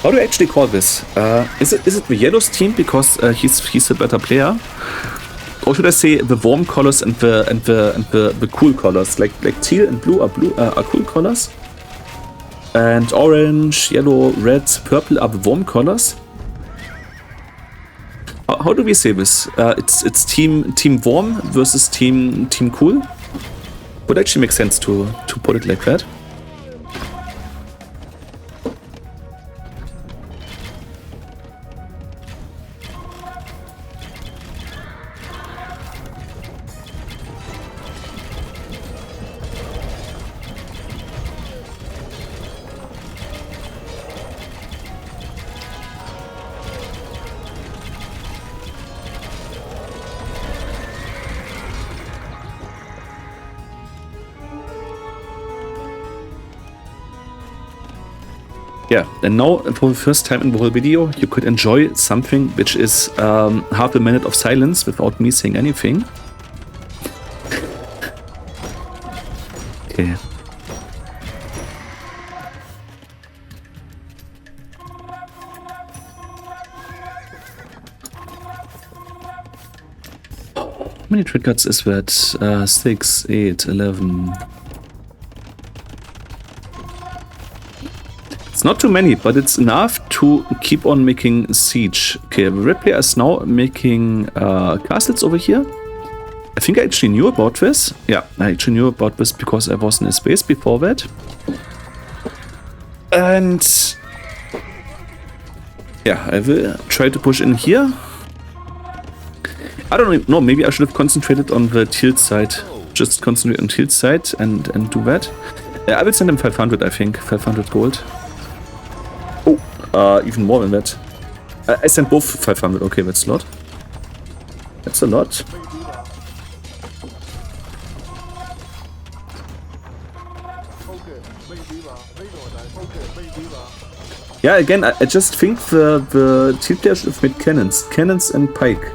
How do I actually call this? Is it the yellow's team because he's a better player, or should I say the warm colors and the cool colors? Like teal and blue are cool colors, and orange, yellow, red, purple are the warm colors. How do we say this? It's team warm versus team cool. Would actually make sense to put it like that. Yeah, and now for the first time in the whole video, you could enjoy something which is half a minute of silence without me saying anything. Okay. many trade cards is that? 6, 8, 11. It's not too many, but it's enough to keep on making siege. Okay, the red player is now making castles over here. I think I actually knew about this. Yeah, I actually knew about this because I was in a space before that. And yeah, I will try to push in here. I don't know, maybe I should have concentrated on the tilt side. Just concentrate on tilt side and do that. I will send him 500, I think. 500 gold. Oh, even more than that. I sent both 500. Okay, that's a lot. That's a lot. Yeah, again, I just think the tilt player should have made cannons and pike.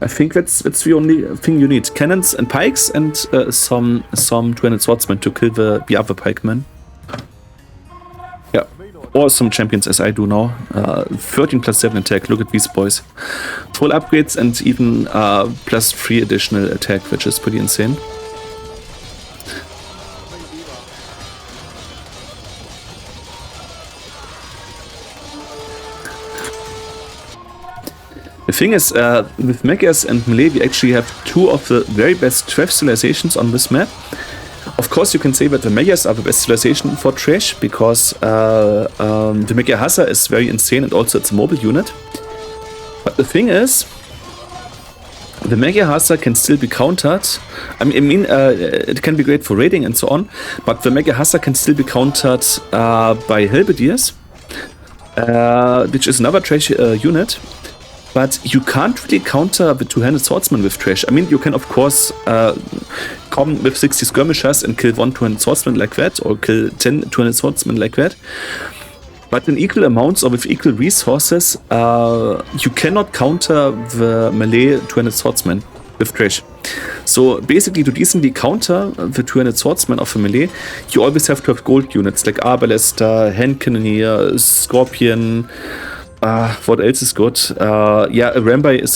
I think that's the only thing you need. Cannons and pikes and some 200 swordsmen to kill the other pikemen. Yeah, or some champions as I do now. 13 plus 7 attack. Look at these boys. Full upgrades and even plus 3 additional attack, which is pretty insane. The thing is, with Magias and Melee, we actually have two of the very best Trash civilizations on this map. Of course, you can say that the Magias are the best civilization for Trash, because the Magia Hassa is very insane and also it's a mobile unit. But the thing is, the Magia Hassa can still be countered. I mean, it can be great for raiding and so on, but the Magia Hassa can still be countered by Halberdiers, which is another Trash unit. But you can't really counter the two-handed swordsman with Trash. I mean, you can of course come with 60 skirmishers and kill 1 200 swordsman like that, or kill 10 200 swordsmen like that. But in equal amounts or with equal resources, you cannot counter the melee 200 swordsman with Trash. So basically, to decently counter the 200 swordsmen of a melee, you always have to have gold units like Arbalester, Hand Cannoneer, Scorpion. What else is good? Yeah, a Rambai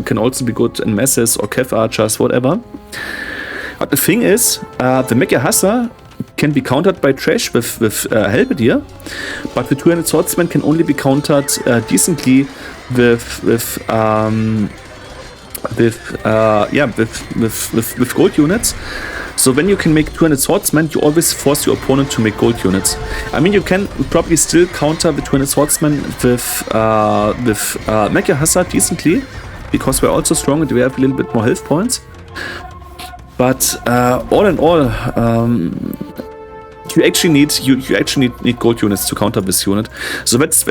can also be good in masses or Cav archers, whatever. But the thing is, the Magia Hassa can be countered by Trash with Halberdier, but the 200 swordsmen can only be countered decently with gold units. So when you can make 200 swordsmen, you always force your opponent to make gold units. I mean, you can probably still counter the 200 swordsmen with Magia Hassa decently, because we're also strong and we have a little bit more health points. But all in all, you actually need gold units to counter this unit. So that's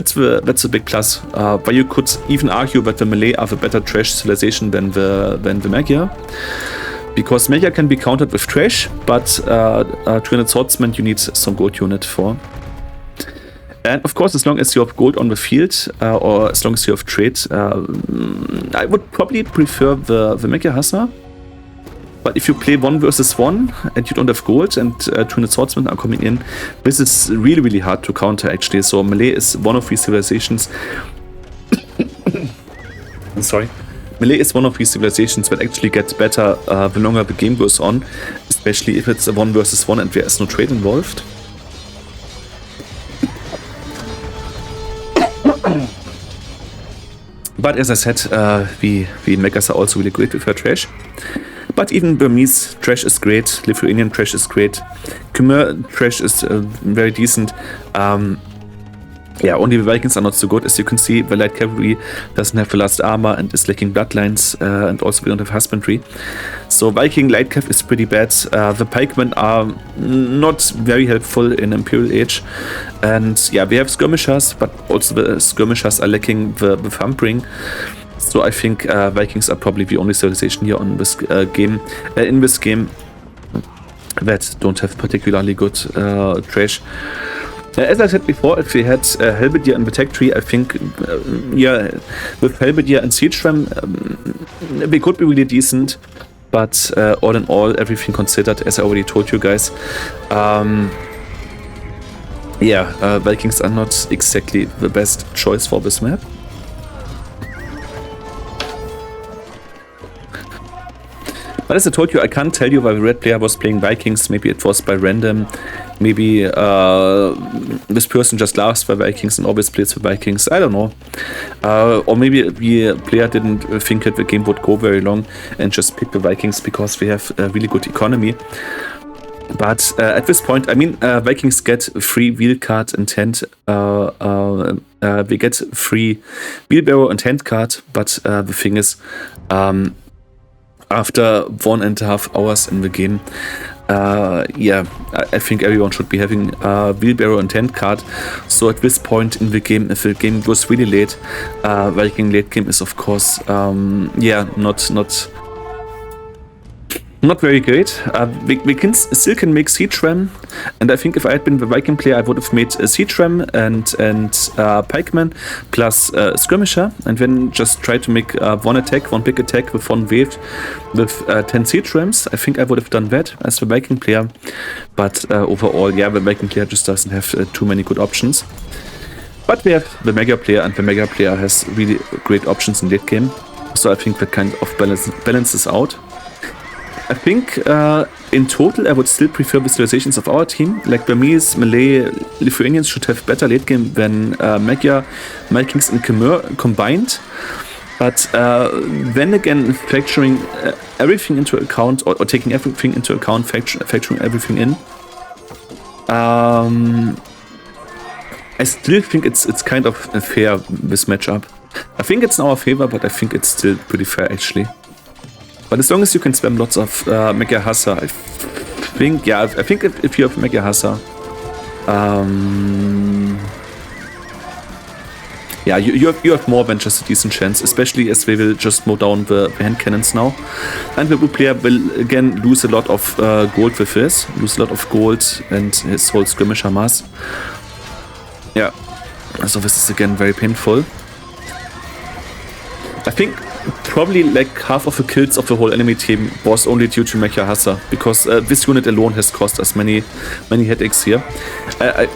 a big plus. But you could even argue that the melee are the better Trash civilization than the Magia. Because Magia can be countered with Trash, but 200 swordsmen you need some gold unit for. And of course, as long as you have gold on the field, or as long as you have trade, I would probably prefer the Magia Hassa. But if you play 1 versus 1 and you don't have gold and 200 swordsmen are coming in, this is really, really hard to counter actually. So melee is one of these civilizations. I'm sorry. Melee is one of these civilizations that actually get better the longer the game goes on, especially if it's a 1 versus 1 and there is no trade involved. But as I said, the Megas are also really great with her Trash. But even Burmese Trash is great, Lithuanian Trash is great, Khmer Trash is very decent. Yeah, only the Vikings are not so good. As you can see, the light cavalry doesn't have the last armor and is lacking bloodlines, and also we don't have husbandry. So Viking light cav is pretty bad. The pikemen are not very helpful in Imperial Age. And yeah, we have skirmishers, but also the skirmishers are lacking the thumbring. So I think Vikings are probably the only civilization here on this game, in this game, that don't have particularly good Trash. As I said before, if we had Halberdier and the tech tree, I think, yeah, with Halberdier and Siege Ram, they could be really decent. But all in all, everything considered, as I already told you guys, yeah, Vikings are not exactly the best choice for this map. But as I told you, I can't tell you why the red player was playing Vikings. Maybe it was by random. Maybe this person just loves the Vikings and always plays the Vikings. I don't know. Or maybe the player didn't think that the game would go very long and just picked the Vikings because they have a really good economy. But at this point, I mean, Vikings get free wheel card and tent. We get free wheelbarrow and hand card. But the thing is, after 1.5 hours in the game, yeah, I think everyone should be having wheelbarrow and hand card. So at this point in the game, if the game was really late, Viking late game is of course, yeah, not very great. We can still make Siege Ram, and I think if I had been the Viking player, I would have made a Siege Ram and Pikeman plus Skirmisher, and then just try to make one big attack with one wave with 10 Siege Rams. I think I would have done that as the Viking player, but overall, yeah, the Viking player just doesn't have too many good options. But we have the Mega player, and the Mega player has really great options in late game, so I think that kind of balances out. I think in total I would still prefer visualizations of our team. Like Burmese, Malay, Lithuanians should have better late game than Magyar, Vikings and Khmer combined. But then again, factoring everything into account, or taking everything into account, factoring everything in, I still think it's kind of fair, this matchup. I think it's in our favor, but I think it's still pretty fair actually. But as long as you can spam lots of Mega Hassa, I think, yeah, I think if you have Mega Hassa, yeah, you have more than just a decent chance, especially as they will just mow down the hand cannons now. And the blue player will again lose a lot of gold with this, lose a lot of gold and his whole skirmisher mass. Yeah, so this is again very painful. I think probably like half of the kills of the whole enemy team was only due to Mega Hassa, because this unit alone has cost us many headaches here. I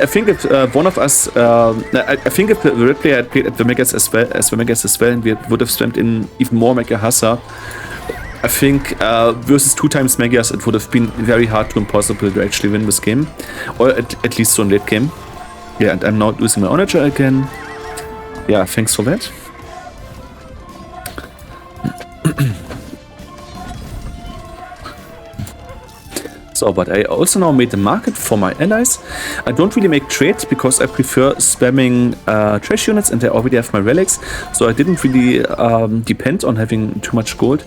think if one of us, I think if the red player had played at the Megas as well, and we would have spammed in even more Mega Hassa, I think versus 2 times Megas it would have been very hard to impossible to actually win this game, or at least so in late game. Yeah, and I'm now losing my Onager again. Yeah, thanks for that. So, but I also now made a market for my allies. I don't really make trades because I prefer spamming trash units, and I already have my relics, so I didn't really depend on having too much gold.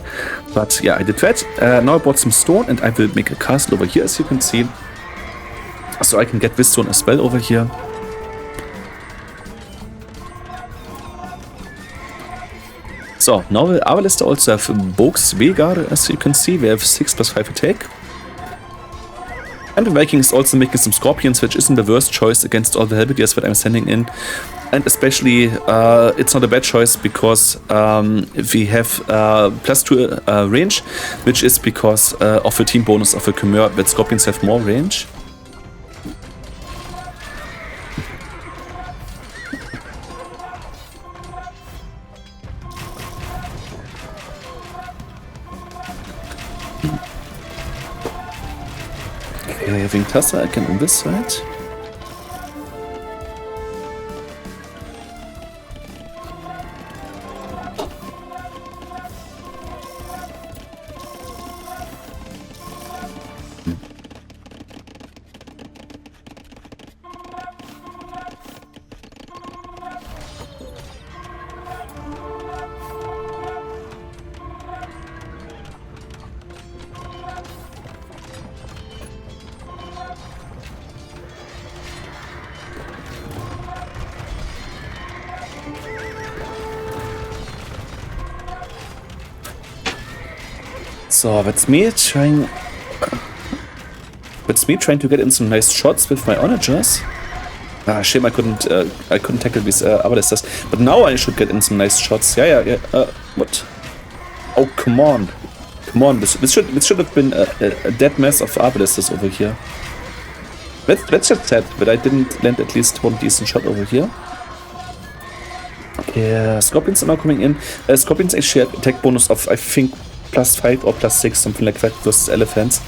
But yeah, I did that. Now I bought some stone, and I will make a castle over here, as you can see. So I can get this stone as well over here. So, now our list also have Bogs Vegar, as you can see. We have 6+5 attack. And the Viking is also making some Scorpions, which isn't the worst choice against all the Halberdiers that I'm sending in. And especially, it's not a bad choice because we have +2 range, which is because of the team bonus of the Khmer, that Scorpions have more range. Having Tassa again on this side. So that's me trying to get in some nice shots with my onagers. Ah, shame I couldn't tackle these Avalisters. But now I should get in some nice shots. Yeah. What? Oh, come on. This should have been a dead mess of Avalisters over here. That's just sad that I didn't land at least one decent shot over here. Yeah, Scorpions are now coming in. Scorpions actually had attack bonus of, I think, +5 or +6, something like that, versus elephants.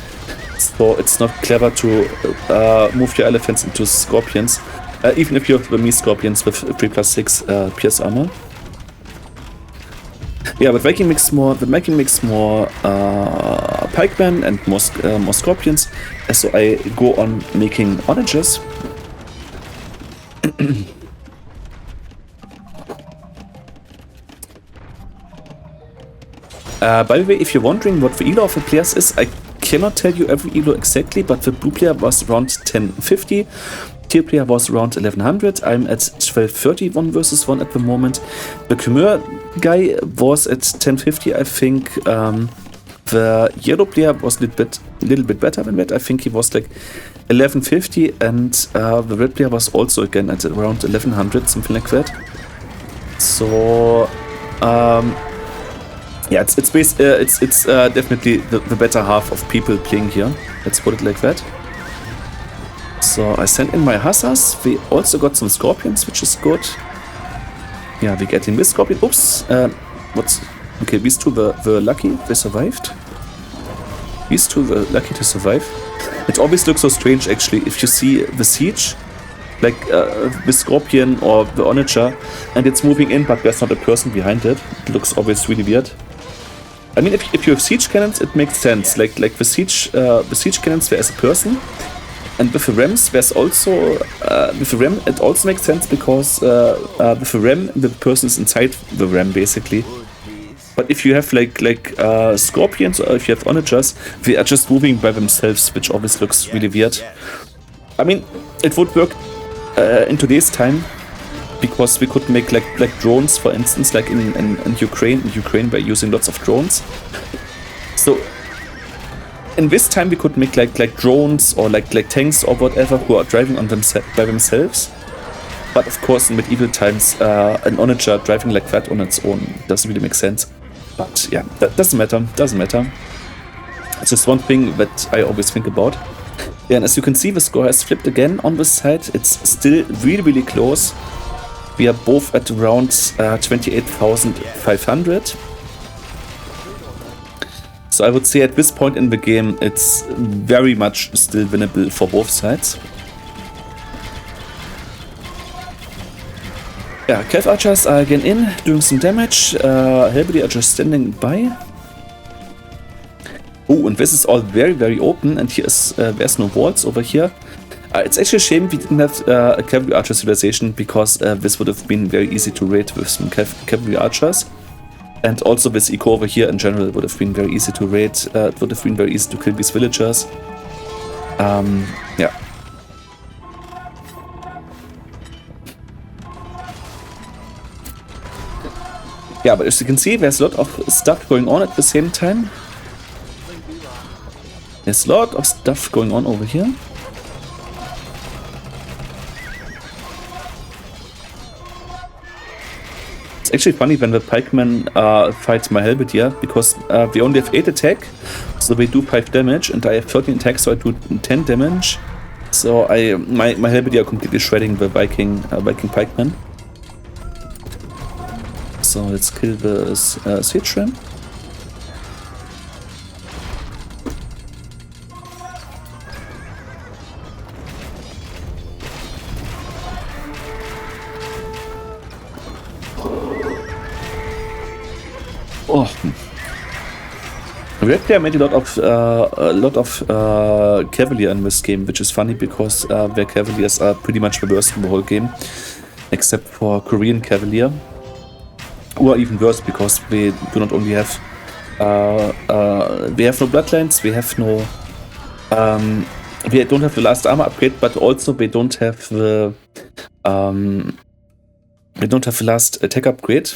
So it's not clever to move your elephants into scorpions, even if you have the me scorpions with 3+6 pierce armor. Yeah, but Viking makes more. The Viking makes more pikemen and more scorpions. So I go on making onagers. By the way, if you're wondering what the elo of the players is, I cannot tell you every elo exactly, but the blue player was around 1050. Teal player was around 1100. I'm at 1230 1 versus 1 at the moment. The Khmer guy was at 1050, I think. The yellow player was a little bit better than that. I think he was like 1150, and the red player was also again at around 1100, something like that. So yeah, it's definitely the better half of people playing here. Let's put it like that. So I sent in my hussars. We also got some scorpions, which is good. Yeah, we're getting this scorpion. Oops. Okay, these two were lucky. They survived. These two were lucky to survive. It always looks so strange, actually, if you see the siege, like the scorpion or the onager, and it's moving in, but there's not a person behind it. It looks always really weird. I mean, if you have siege cannons, it makes sense. Like the siege cannons, there's a person. And with the Rams, there's also with the Ram, it also makes sense because with the Ram, the person is inside the Ram basically. But if you have like scorpions or if you have onagers, they are just moving by themselves, which always looks really weird. I mean, it would work in today's time because we could make like drones, for instance, like in Ukraine by using lots of drones. So in this time we could make like drones or like tanks or whatever who are driving on by themselves. But of course in medieval times an onager driving like that on its own doesn't really make sense. But yeah, that doesn't matter. It's just one thing that I always think about. Yeah, and as you can see, the score has flipped again on this side. It's still really close. We are both at around 28,500. So I would say at this point in the game, it's very much still winnable for both sides. Yeah, Cav Archers are again in, doing some damage. Hellbody are just standing by. Oh, and this is all very open, and there's no walls over here. It's actually a shame we didn't have a Cavalry Archer civilization, because this would have been very easy to raid with some Cavalry Archers. And also this eco over here in general would have been very easy to raid. It would have been very easy to kill these villagers. Yeah. Yeah, but as you can see, there's a lot of stuff going on at the same time. There's a lot of stuff going on over here. It's actually funny when the pikemen fight my halberdier, because we only have 8 attack, so they do 5 damage, and I have 13 attack, so I do 10 damage. So my halberdier are completely shredding the Viking pikemen. So let's kill the siege ram. Oh, Red player made a lot of Cavalier in this game, which is funny because their Cavaliers are pretty much the worst in the whole game, except for Korean Cavalier, who are even worse because they do not only have no bloodlines, we don't have the last armor upgrade, but also they don't have the last attack upgrade.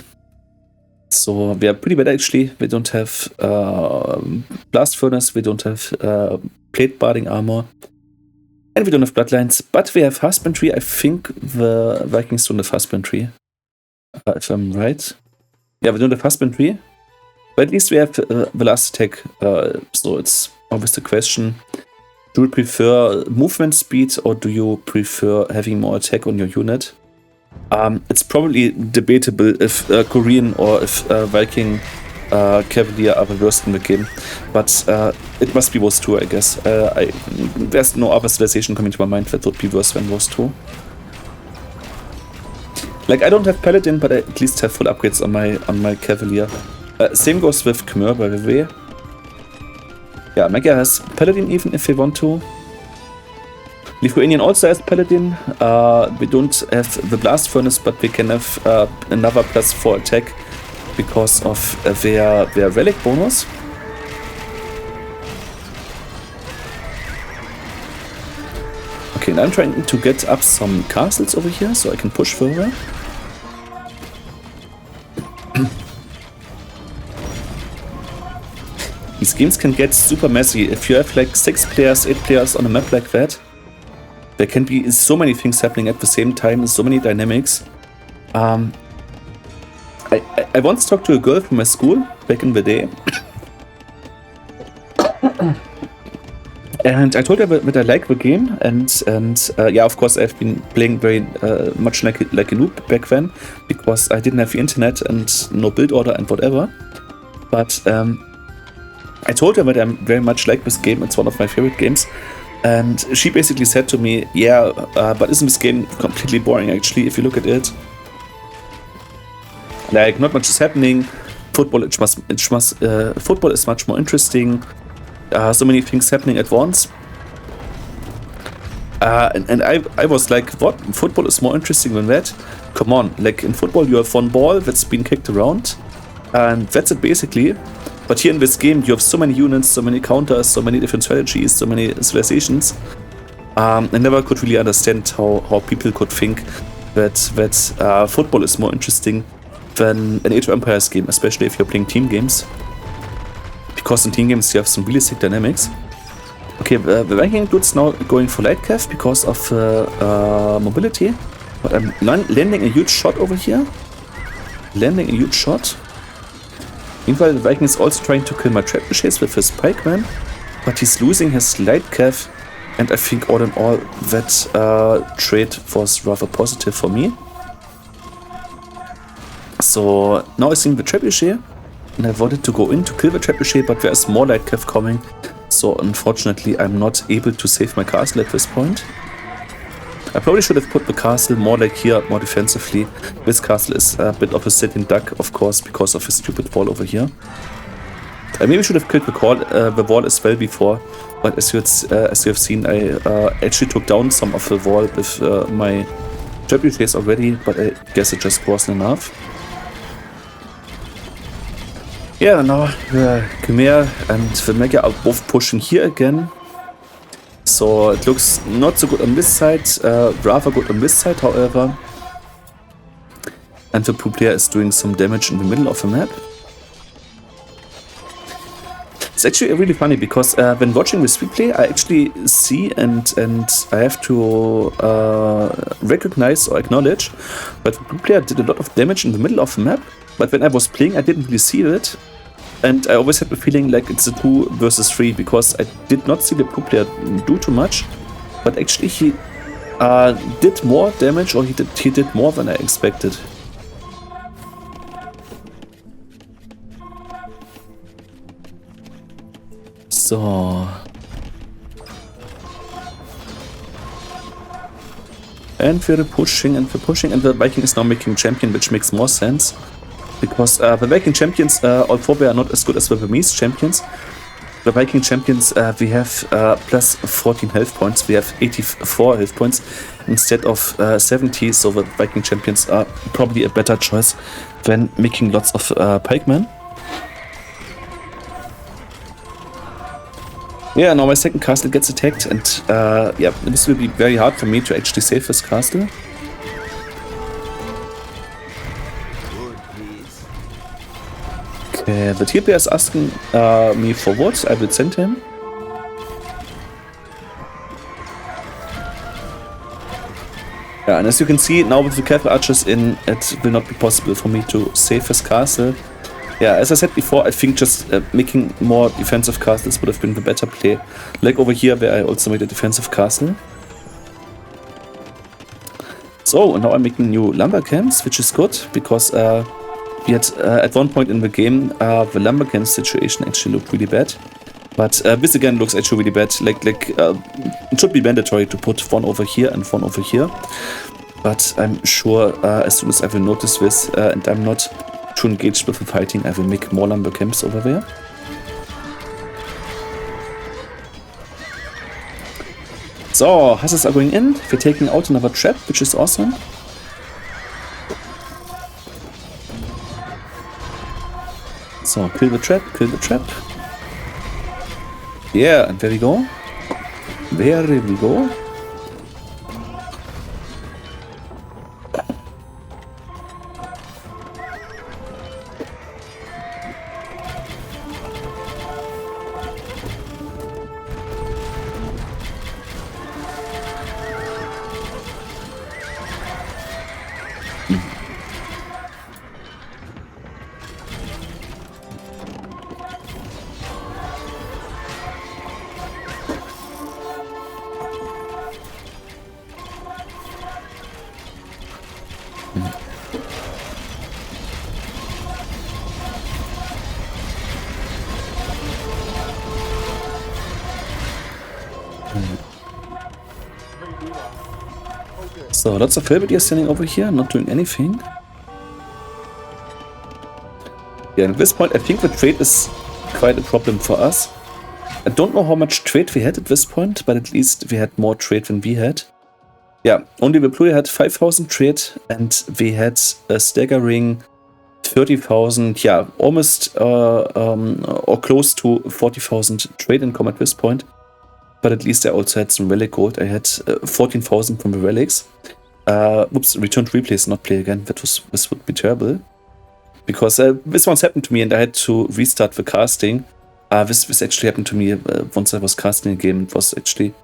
So they are pretty bad actually. They don't have blast furnace, we don't have plate barding armor, and we don't have bloodlines, but we have husbandry. I think the Vikings don't have husbandry, if I'm right. Yeah, we don't have husbandry, but at least we have the last attack. So it's always the question: do you prefer movement speed or do you prefer having more attack on your unit? It's probably debatable if Korean or if Viking Cavalier are reversed in the game. But it must be those two, I guess. There's no other civilization coming to my mind that would be worse than those two. Like, I don't have Paladin, but I at least have full upgrades on my Cavalier. Same goes with Khmer, by the way. Yeah, Mega has Paladin even if they want to. Lithuanian also has Paladin. We don't have the Blast Furnace, but we can have another +4 attack because of their relic bonus. Okay, now I'm trying to get up some castles over here so I can push further. These games can get super messy. If you have like 6 players, 8 players on a map like that, there can be so many things happening at the same time, so many dynamics. I once talked to a girl from my school back in the day. And I told her that I like the game, and yeah, of course I've been playing very much like a noob back then, because I didn't have the internet and no build order and whatever. But I told her that I very much like this game, it's one of my favorite games. And she basically said to me, yeah, but isn't this game completely boring actually, if you look at it? Like, not much is happening, football is much more interesting, so many things happening at once. And I was like, what? Football is more interesting than that? Come on, like in football you have one ball that's been kicked around, and that's it basically. But here in this game you have so many units, so many counters, so many different strategies, so many civilizations. I never could really understand how people could think that football is more interesting than an Age of Empires game, especially if you're playing team games. Because in team games you have some really sick dynamics. Okay, the Viking dude's now going for light cav because of mobility. But I'm landing a huge shot over here. Landing a huge shot. Meanwhile, the Viking is also trying to kill my trebuchets with his pikeman, but he's losing his light cav, and I think all in all that trade was rather positive for me. So now I see the trebuchet, and I wanted to go in to kill the trebuchet, but there's more light cav coming, so unfortunately I'm not able to save my castle at this point. I probably should have put the castle more like here, more defensively. This castle is a bit of a sitting duck, of course, because of his stupid wall over here. I maybe should have killed the wall as well before, but as you have seen, I actually took down some of the wall with my trebuchets already, but I guess it just wasn't enough. Yeah, now Khmer and the Mega are both pushing here again. So it looks not so good on this side, rather good on this side, however. And the blue player is doing some damage in the middle of the map. It's actually really funny because when watching this replay, I actually see and I have to recognize or acknowledge that the blue player did a lot of damage in the middle of the map. But when I was playing, I didn't really see it. And I always had the feeling like it's a 2 versus 3 because I did not see the blue player do too much. But actually he did more damage, or he did more than I expected. So. And we're pushing and the Viking is now making champion, which makes more sense. Because the Viking champions, although they are not as good as the Burmese champions, the Viking champions, we have plus 14 health points. We have 84 health points instead of 70, so the Viking champions are probably a better choice than making lots of pikemen. Yeah, now my second castle gets attacked, and yeah, this will be very hard for me to actually save this castle. The tier player is asking me for what I will send him. Yeah, and as you can see, now with the cavalry archers in, it will not be possible for me to save his castle. Yeah, as I said before, I think just making more defensive castles would have been the better play. Like over here, where I also made a defensive castle. So, now I'm making new lumber camps, which is good, because Yet at one point in the game, the Lumbercan situation actually looked really bad. But this again looks actually really bad. It should be mandatory to put one over here and one over here. But I'm sure as soon as I will notice this and I'm not too engaged with the fighting, I will make more lumber camps over there. So, Hussars are going in. We're taking out another trap, which is awesome. So, kill the trap, kill the trap. Yeah, and there we go. There we go. So, lots of Velvet standing over here, not doing anything. Yeah, at this point, I think the trade is quite a problem for us. I don't know how much trade we had at this point, but at least we had more trade than we had. Yeah, only the player had 5,000 trade, and we had a staggering 30,000, yeah, almost or close to 40,000 trade income at this point. But at least I also had some relic gold. I had 14,000 from the relics. Oops, return to replace, not play again. This would be terrible. Because this once happened to me and I had to restart the casting. This actually happened to me once I was casting a game. It was actually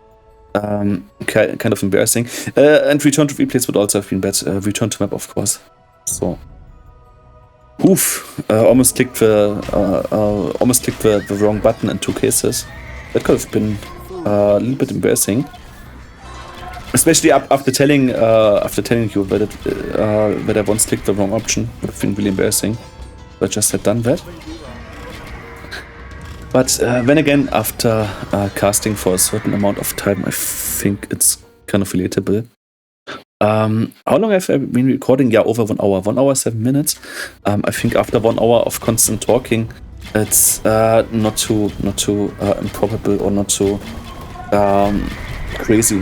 kind of embarrassing. And return to replace would also have been bad. Return to map, of course. So, oof! Almost clicked the wrong button in 2 cases. That could have been a little bit embarrassing, especially after telling you that I once clicked the wrong option. Would have been really embarrassing. But I just had done that. But then again, after casting for a certain amount of time, I think it's kind of relatable. How long have I been recording? Yeah, over 1 hour. 1 hour, 7 minutes. I think after 1 hour of constant talking, it's not too improbable or not too crazy.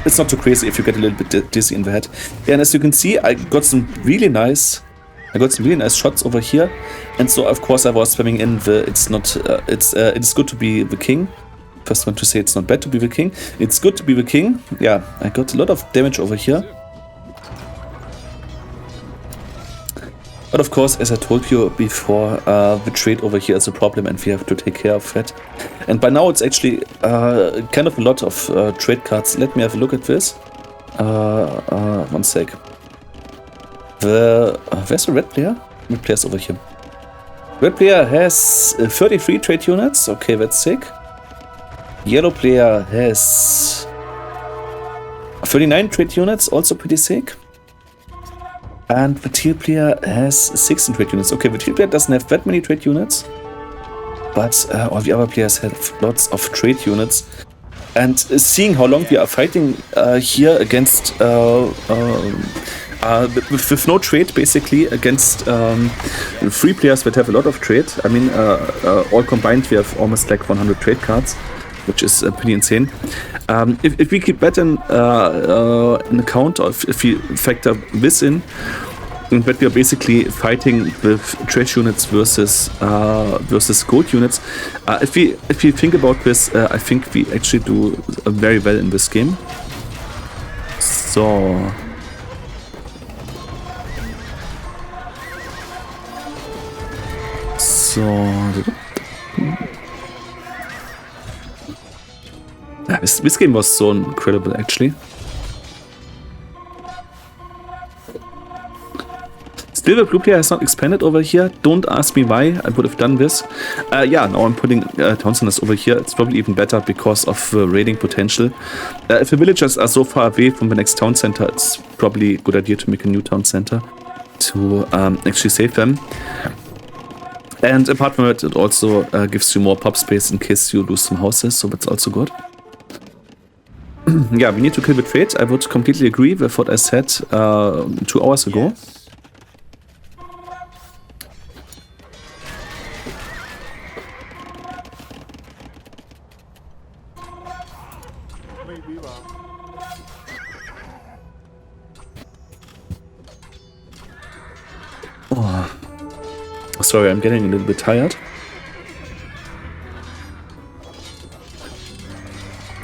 It's not too crazy if you get a little bit dizzy in the head. Yeah, and as you can see, I got some really nice shots over here, and so of course I was spamming in the it's good to be the king. First one to say it's not bad to be the king. It's good to be the king. Yeah, I got a lot of damage over here. But of course, as I told you before, the trade over here is a problem and we have to take care of that. And by now it's actually kind of a lot of trade cards. Let me have a look at this. 1 sec. Where's the red player? Red player's over here. Red player has 33 trade units. Okay, that's sick. Yellow player has 39 trade units, also pretty sick. And the teal player has 16 trade units. Okay, the teal player doesn't have that many trade units, but all the other players have lots of trade units. And seeing how long we are fighting here against with no trade, basically, against 3 players that have a lot of trade. I mean, all combined, we have almost like 100 trade cards, which is pretty insane. If we keep that in account, or if we factor this in, that we are basically fighting with trade units versus gold units. If we think about this, I think we actually do very well in this game. So. Yeah, this game was so incredible, actually. Still, the blue player has not expanded over here. Don't ask me why I would have done this. Yeah, now I'm putting town centers over here. It's probably even better because of raiding potential. If the villagers are so far away from the next town center, it's probably a good idea to make a new town center. to actually save them. And apart from it, it also gives you more pop space in case you lose some houses, so that's also good. Yeah, we need to kill the trade. I would completely agree with what I said 2 hours ago. Oh. Sorry, I'm getting a little bit tired.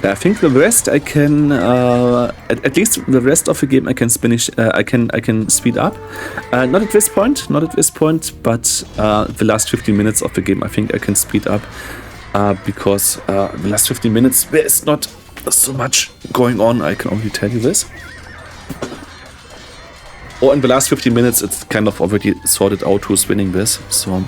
I think the rest I can, at least the rest of the game I can finish. I can speed up. Not at this point, but the last 15 minutes of the game I think I can speed up because the last 15 minutes there is not so much going on. I can only tell you this. Or in the last 15 minutes, it's kind of already sorted out who's winning this. So.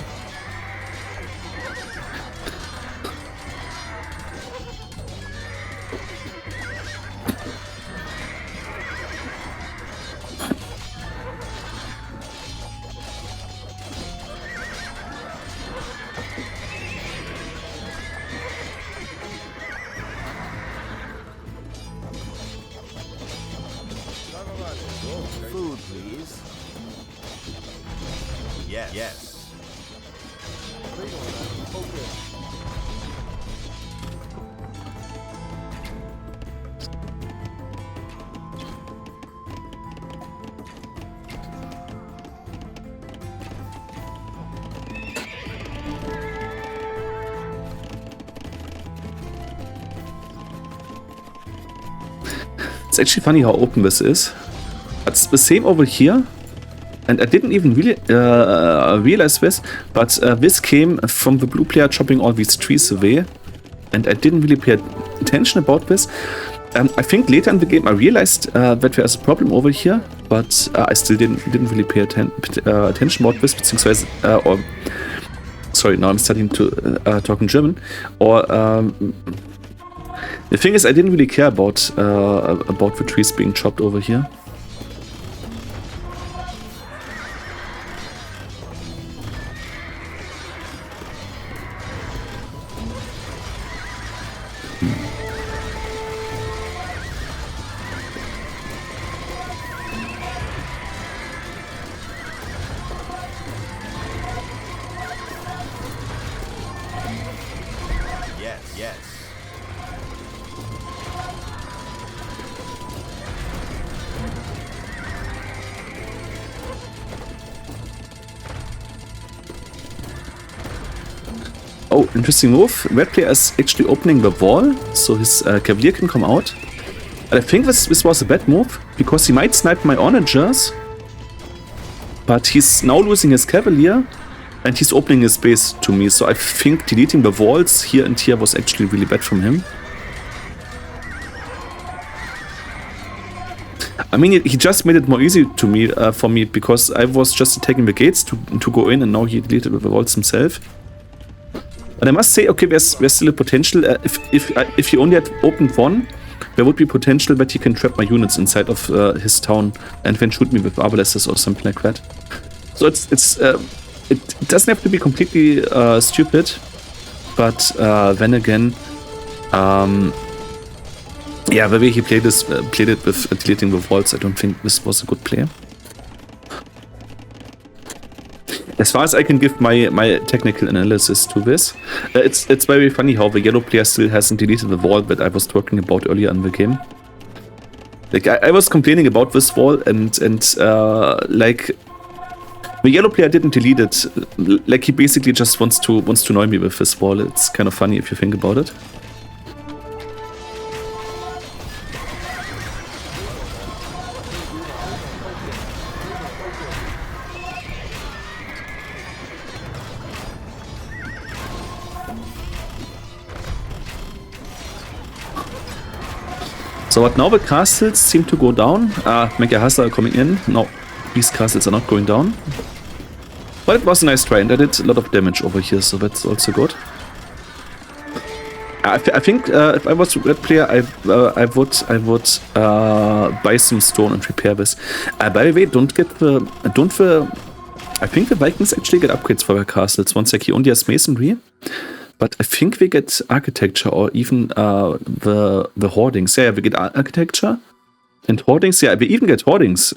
Food, please. Yes. It's actually funny how open this is. It's the same over here. And I didn't even really realize this, but this came from the blue player chopping all these trees away. And I didn't really pay attention about this. I think later in the game I realized that there's a problem over here, but I still didn't really pay attention about this, beziehungsweise, or sorry, now I'm starting to talk in German. Or the thing is, I didn't really care about the trees being chopped over here. Yes. Oh, interesting move. Red player is actually opening the wall, so his Cavalier can come out. And I think this was a bad move, because he might snipe my Onagers, but he's now losing his Cavalier, and he's opening his base to me, so I think deleting the walls here and here was actually really bad from him. I mean, he just made it more easy to me for me, because I was just attacking the gates to go in, and now he deleted the walls himself. And I must say, okay, there's still a potential. If he only had opened one, there would be potential that he can trap my units inside of his town and then shoot me with arbalesters or something like that. So it doesn't have to be completely stupid, but then again, yeah, the way he played it with deleting the walls, I don't think this was a good play. As far as I can give my technical analysis to this, it's very funny how the yellow player still hasn't deleted the wall that I was talking about earlier in the game. Like I was complaining about this wall, and like the yellow player didn't delete it. Like he basically just wants to annoy me with this wall. It's kind of funny if you think about it. So what now the castles seem to go down. Mega Hustler are coming in. No, these castles are not going down. But it was a nice try, and I did a lot of damage over here, so that's also good. I think if I was a red player, I would buy some stone and repair this. By the way, I think the Vikings actually get upgrades for their castles. One sec, he only has masonry, but I think we get architecture or even the hoardings. Yeah, we get architecture and hoardings. Yeah, we even get hoardings.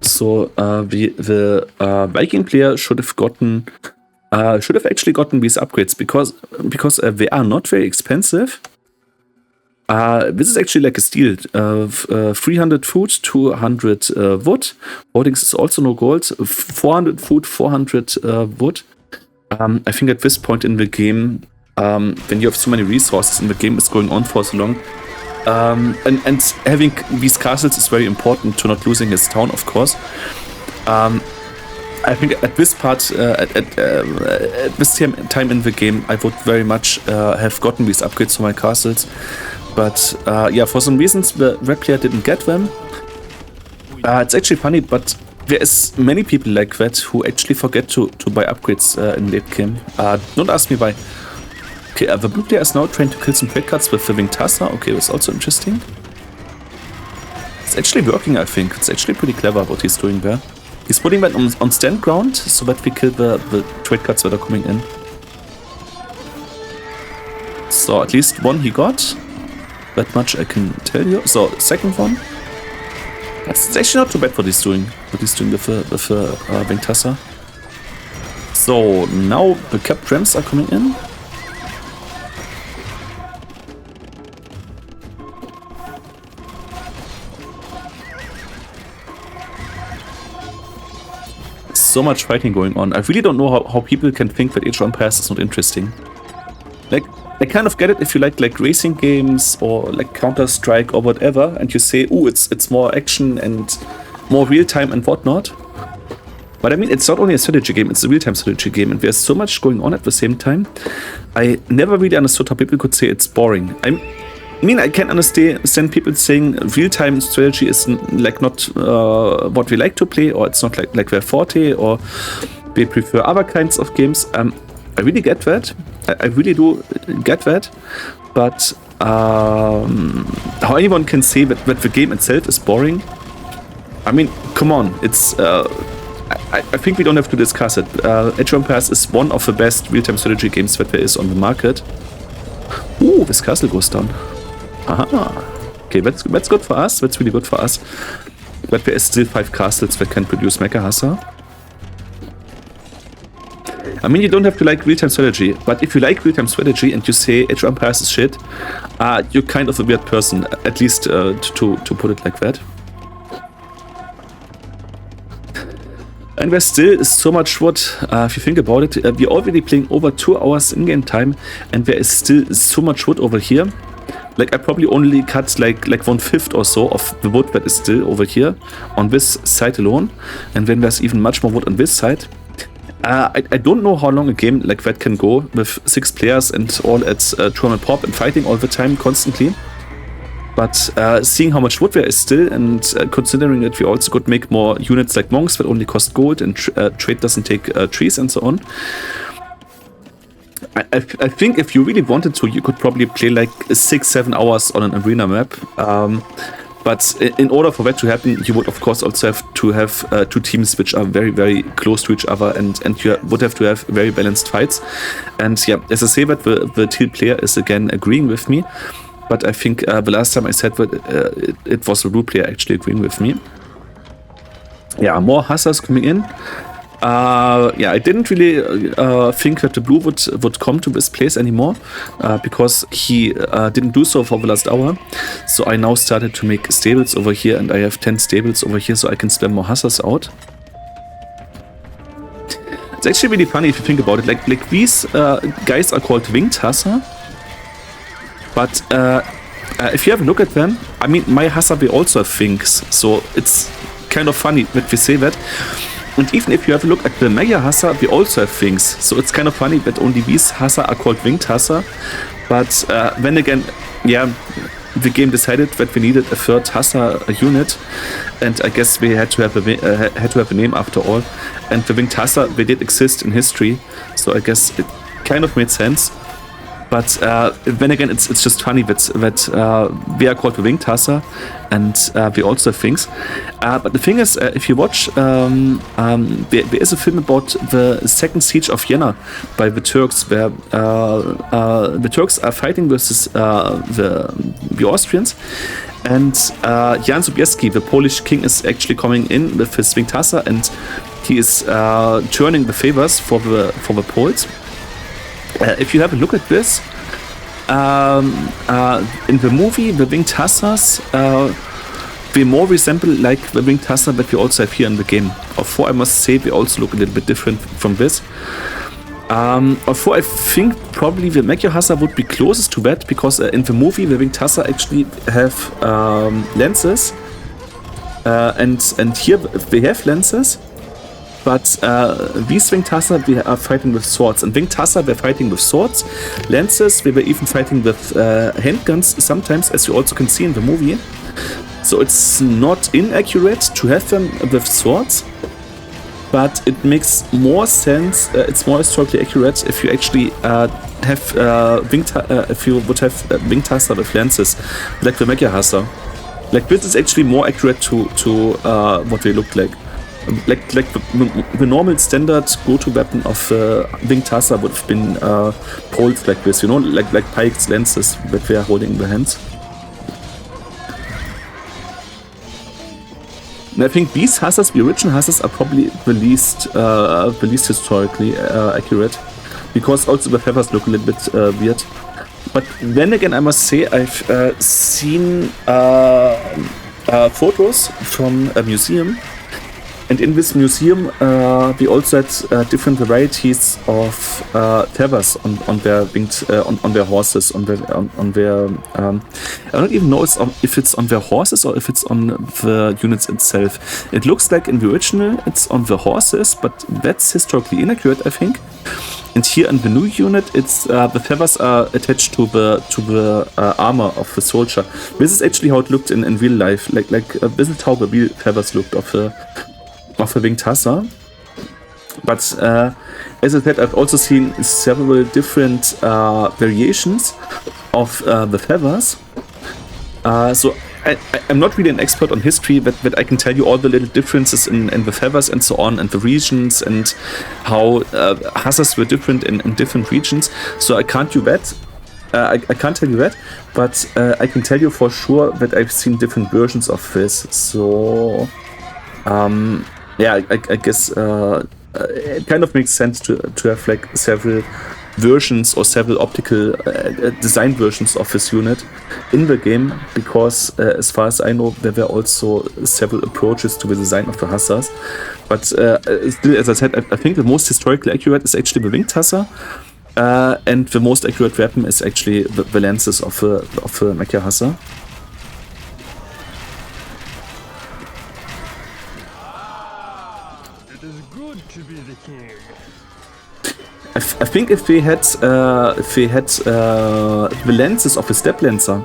So the Viking player should have actually gotten these upgrades because they are not very expensive. This is actually like a steal. 300 food, 200 wood. Hoardings is also no gold. 400 food, 400 wood. I think at this point in the game, when you have so many resources and the game is going on for so long, and having these castles is very important to not losing his town, of course. I think at this part, at this time in the game, I would very much have gotten these upgrades for my castles. But yeah, for some reasons, the red player didn't get them. It's actually funny, but there is many people like that who actually forget to buy upgrades in late game. Don't ask me why. Okay, the blue player is now trying to kill some trade cards with the Winged Hussar. Okay, that's also interesting. It's actually working, I think. It's actually pretty clever what he's doing there. He's putting that on stand ground so that we kill the trade cards that are coming in. So at least one he got. That much I can tell you. So second one. It's actually not too bad what he's doing. What he's doing with the Winged Hussar. So now the capped rams are coming in. So much fighting going on. I really don't know how people can think that Age of Empires is not interesting. Like, I kind of get it if you like racing games or like Counter-Strike or whatever, and you say, ooh, it's more action and more real-time and whatnot. But I mean, it's not only a strategy game, it's a real-time strategy game, and there's so much going on at the same time. I never really understood how people could say it's boring. I mean, I can understand people saying real-time strategy is like not what we like to play, or it's not like their forte, or they prefer other kinds of games. I really get that. I really do get that. But how anyone can say that the game itself is boring? I mean, come on. It's I think we don't have to discuss it. Age of Empires is one of the best real-time strategy games that there is on the market. Ooh, this castle goes down. Aha. Okay, that's good for us. That's really good for us. But there is still 5 castles that can produce Mecha Hussar. I mean, you don't have to like real-time strategy, but if you like real-time strategy and you say Age of Empires is shit, you're kind of a weird person, at least to put it like that. And there still is so much wood. If you think about it, we're already playing over 2 hours in-game time, and there is still so much wood over here. Like, I probably only cut like 1/5 or so of the wood that is still over here on this side alone, and then there's even much more wood on this side. I don't know how long a game like that can go with 6 players and all at 200 pop and fighting all the time constantly. But seeing how much wood there is still, and considering that we also could make more units like monks that only cost gold and trade doesn't take trees and so on, I think if you really wanted to, you could probably play like 6-7 hours on an arena map. But in order for that to happen, you would of course also have to have 2 teams which are very, very close to each other, and you would have to have very balanced fights. And yeah, as I say that, the teal player is again agreeing with me. But I think the last time I said that it was the blue player actually agreeing with me. Yeah, more Hussars coming in. Yeah, I didn't really think that the blue would come to this place anymore, because he didn't do so for the last hour. So I now started to make stables over here, and I have 10 stables over here, so I can spam more Hussars out. It's actually really funny if you think about it. Like these guys are called Winged Hussar, but if you have a look at them, I mean, my Hussar, they also have wings, so it's kind of funny that we say that. And even if you have a look at the Mega Hussar, we also have wings. So it's kind of funny that only these Hussar are called Winged Hussar. But then again, yeah, the game decided that we needed a 3rd Hussar unit, and I guess we had to have a name after all. And the Winged Hussar, they did exist in history, so I guess it kind of made sense. But then again, it's just funny that we are called the Winged Hussar, and we also have things. But the thing is, if you watch, there is a film about the Second Siege of Vienna by the Turks, where the Turks are fighting versus the Austrians. And Jan Sobieski, the Polish king, is actually coming in with his Winged Hussar, and he is turning the favors for the Poles. If you have a look at this, in the movie, the Winged Hussars, they more resemble like the Winged Hussar that we also have here in the game. Although I must say, they also look a little bit different from this. Although I think probably the Magyar Hussar would be closest to that, because in the movie, the Winged Hussar actually have lances, and here they have lances. But these Winged Hussar, we are fighting with swords. And Winged Hussar, we're fighting with swords. Lances, we were even fighting with handguns sometimes, as you also can see in the movie. So it's not inaccurate to have them with swords. But it makes more sense, it's more historically accurate if you actually if you would have Winged Hussar with lances, like the Magyar Hussar. Like, this is actually more accurate to what they look like. Like the normal standard go-to weapon of Winged Hussar would have been poles like this, you know, like pikes, lances that they are holding in their hands. And I think these Hussars, the original Hussars, are probably the least historically accurate, because also the feathers look a little bit weird. But then again, I must say I've seen photos from a museum. And in this museum, we also had different varieties of feathers on their winged, on their horses, on their. I don't even know if it's on their horses or if it's on the units itself. It looks like in the original it's on the horses, but that's historically inaccurate, I think. And here in the new unit, it's the feathers are attached to the armor of the soldier. This is actually how it looked in real life. Like this is how the real feathers looked of the Winged Hussar. But as I said, I've also seen several different variations of the feathers. So I'm not really an expert on history, but I can tell you all the little differences in the feathers and so on, and the regions, and how Hussars were different in different regions. So I can't do that. I can't tell you that, but I can tell you for sure that I've seen different versions of this. So yeah, I guess it kind of makes sense to have like several versions or several optical design versions of this unit in the game, because as far as I know, there were also several approaches to the design of the Hussars. But still, as I said, I think the most historically accurate is actually the Winged Hussar, and the most accurate weapon is actually the lances of the Magyar Hussar. I think if they had the lenses of a Step Lancer,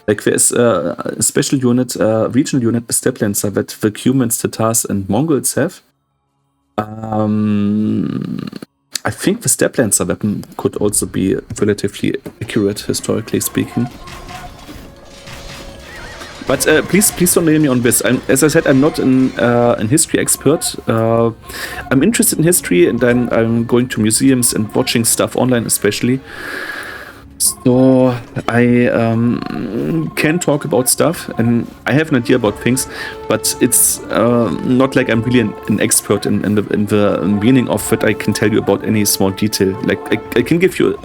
like there's a special unit, regional unit, a Step Lancer that the Cumans, Tatars, and Mongols have. I think the Step Lancer weapon could also be relatively accurate, historically speaking. But please don't nail me on this. As I said, I'm not an history expert. I'm interested in history, and I'm going to museums and watching stuff online, especially. So I can talk about stuff, and I have an idea about things, but it's not like I'm really an expert in the meaning of what I can tell you about any small detail. Like I can give you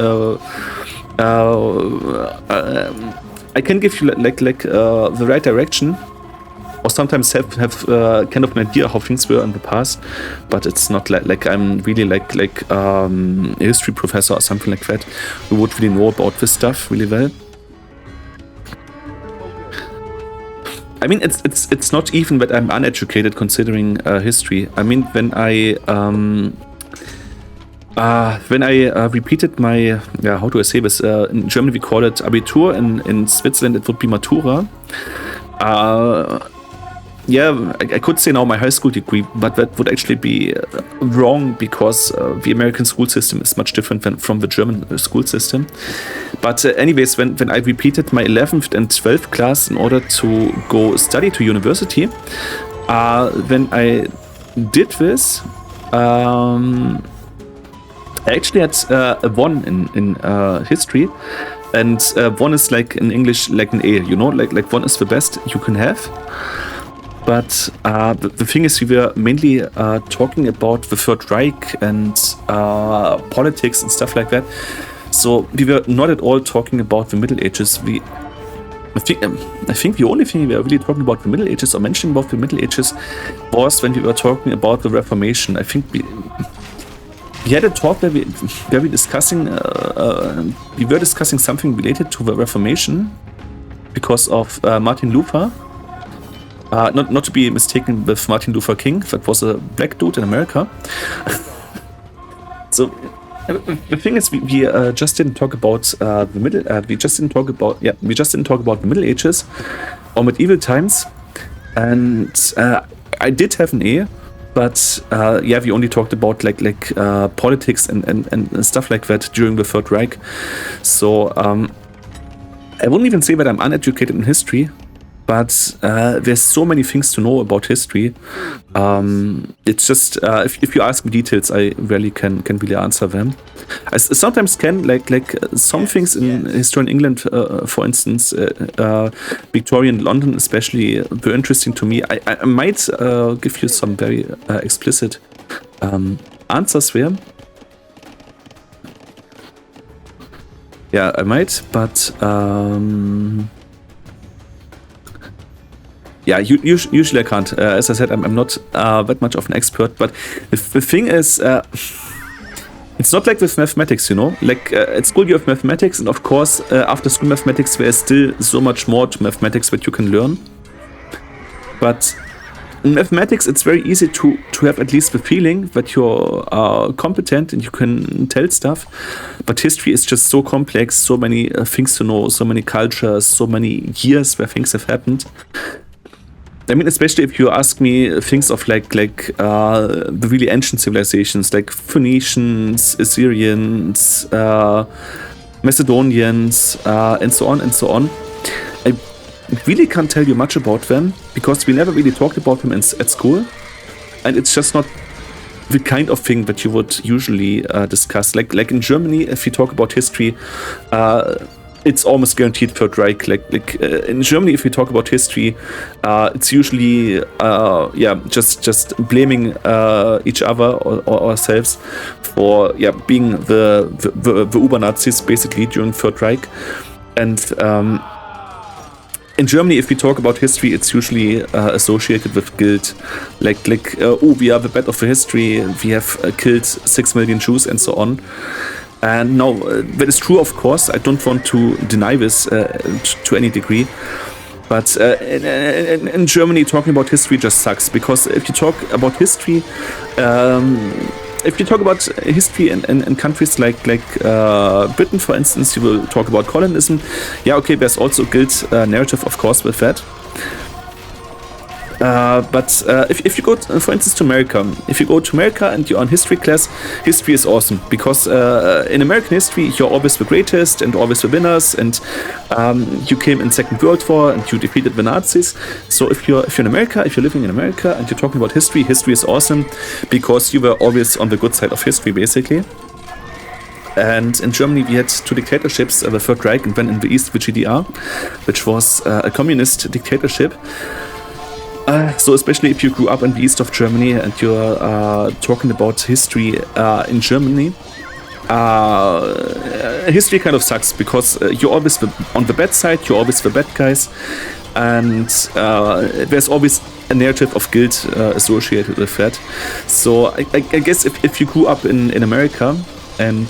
I can give you like the right direction, or sometimes have kind of an idea how things were in the past, but it's not like I'm really like a history professor or something like that who would really know about this stuff really well. I mean, it's not even that I'm uneducated considering history. I mean, when I repeated my, how do I say this? In Germany we call it Abitur, in Switzerland it would be Matura. yeah, I could say now my high school degree, but that would actually be wrong because the American school system is much different from the German school system. But anyways, when I repeated my 11th and 12th class in order to go study to university, when I did this, I actually had a 1 in history, and 1 is like in English like an A, you know, like 1 is the best you can have. But the thing is, we were mainly talking about the Third Reich and politics and stuff like that. So we were not at all talking about the Middle Ages. I think the only thing we were really talking about the Middle Ages or mentioning about the Middle Ages was when we were talking about the Reformation. I think we had a talk where we were discussing something related to the Reformation because of Martin Luther. Not to be mistaken with Martin Luther King. That was a black dude in America. So the thing is, we just didn't talk about the Middle. We just didn't talk about the Middle Ages or medieval times. And I did have an A, but we only talked about like politics and stuff like that during the Third Reich. So I wouldn't even say that I'm uneducated in history. But there's so many things to know about history. It's just if you ask me details, I rarely can really answer them. I sometimes can like some things in history in England, for instance, Victorian London, especially, were interesting to me. I might give you some very explicit answers there. Yeah, I might, but. Yeah, usually I can't. As I said, I'm not that much of an expert. But the thing is, it's not like with mathematics, you know? Like at school you have mathematics, and of course, after school mathematics, there's still so much more to mathematics that you can learn. But in mathematics, it's very easy to have at least the feeling that you're competent and you can tell stuff. But history is just so complex, so many things to know, so many cultures, so many years where things have happened. I mean, especially if you ask me things of like the really ancient civilizations, like Phoenicians, Assyrians, Macedonians, and so on and so on. I really can't tell you much about them because we never really talked about them at school, and it's just not the kind of thing that you would usually discuss. Like in Germany, if you talk about history, it's almost guaranteed Third Reich. Like in Germany, if we talk about history, it's usually just blaming each other or ourselves for being the Uber-Nazis basically during Third Reich. And in Germany, if we talk about history, it's usually associated with guilt. Like we are the bad of the history. We have killed 6 million Jews and so on. And now, that is true, of course. I don't want to deny this to any degree. But in Germany, talking about history just sucks. Because if you talk about history, in countries like Britain, for instance, you will talk about colonialism. Yeah, okay, there's also a guilt narrative, of course, with that. But if you go, for instance, to America, and you're on history class, history is awesome because in American history you're always the greatest and always the winners, and you came in Second World War and you defeated the Nazis. So if you're in America, if you're living in America and you're talking about history is awesome because you were always on the good side of history, basically. And in Germany, we had 2 dictatorships, the Third Reich and then in the East, the GDR, which was a communist dictatorship. So especially if you grew up in the east of Germany and you're talking about history in Germany, history kind of sucks because you're always on the bad side, you're always the bad guys, and there's always a narrative of guilt associated with that. So I guess if you grew up in America and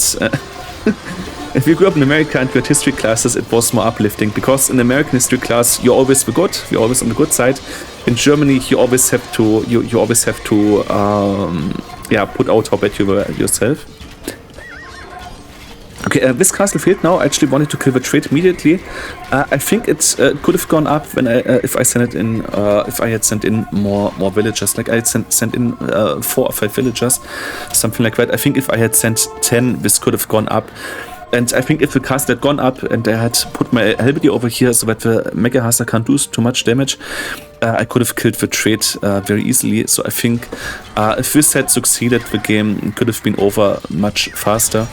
if you grew up in America and you had history classes, it was more uplifting because in American history class you're always the good, you're always on the good side. In Germany, you always have to put out how bad you were yourself. Okay, this castle failed now. I actually wanted to kill the trade immediately. I think it could have gone up when if I sent it in. If I had sent in more villagers, like I had sent in 4 or 5 villagers, something like that. I think if I had sent 10, this could have gone up. And I think if the castle had gone up and I had put my Halberdier over here so that the Mega Hasa can't do too much damage, I could have killed the trade very easily. So I think if this had succeeded, the game could have been over much faster.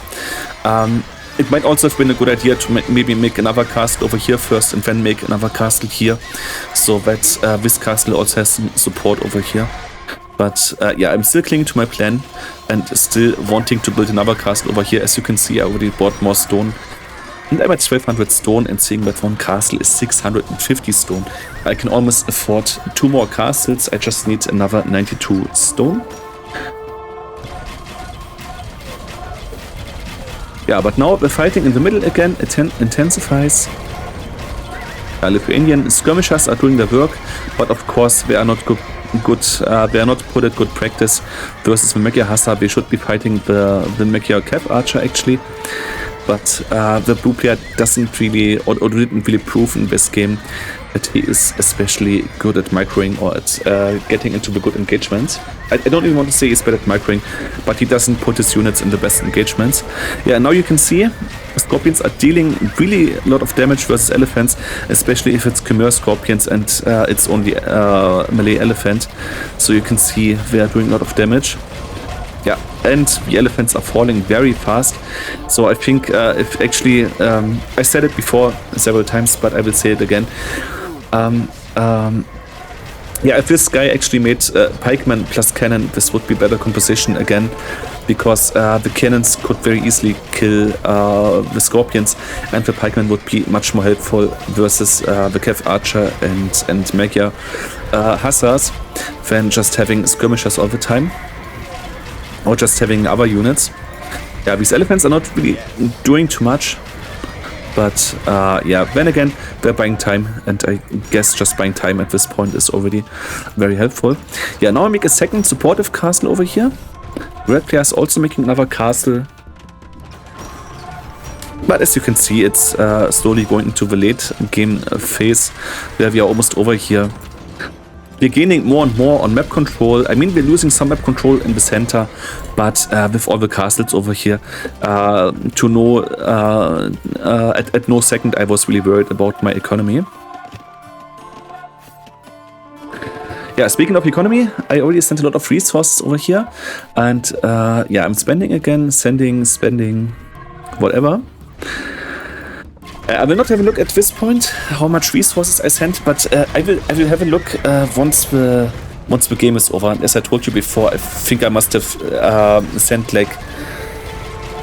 It might also have been a good idea to maybe make another castle over here first and then make another castle here, so that this castle also has some support over here. But yeah, I'm still clinging to my plan and still wanting to build another castle over here. As you can see, I already bought more stone. And I'm at 1200 stone, and seeing that one castle is 650 stone. I can almost afford 2 more castles. I just need another 92 stone. Yeah, but now the fighting in the middle again intensifies. Lithuanian skirmishers are doing their work, but of course they are not good. They are not put at good practice versus the Magyar Hasa. They should be fighting the Magyar Cav Archer actually, but the blue player doesn't really or didn't really prove in this game that he is especially good at microing or at getting into the good engagements. I don't even want to say he's bad at microing, but he doesn't put his units in the best engagements. Yeah, now you can see Scorpions are dealing really a lot of damage versus elephants, especially if it's Khmer Scorpions and it's only melee elephant. So you can see they are doing a lot of damage. Yeah, and the elephants are falling very fast. So I think if actually, I said it before several times, but I will say it again. Yeah, if this guy actually made pikemen plus cannon, this would be better composition again, because the cannons could very easily kill the scorpions, and the pikemen would be much more helpful versus the Cav Archer and Magyar Hassas than just having skirmishers all the time, or just having other units. Yeah, these elephants are not really doing too much. But yeah, then again, they're buying time, and I guess just buying time at this point is already very helpful. Yeah, now I make a second supportive castle over here. Red player is also making another castle. But as you can see, it's slowly going into the late game phase, where we are almost over here. We're gaining more and more on map control. I mean, we're losing some map control in the center, but with all the castles over here, at no second I was really worried about my economy. Yeah, speaking of economy, I already sent a lot of resources over here, and yeah, I'm spending again, spending, whatever. I will not have a look at this point how much resources I sent, but I will have a look once the game is over. As I told you before, I think I must have sent like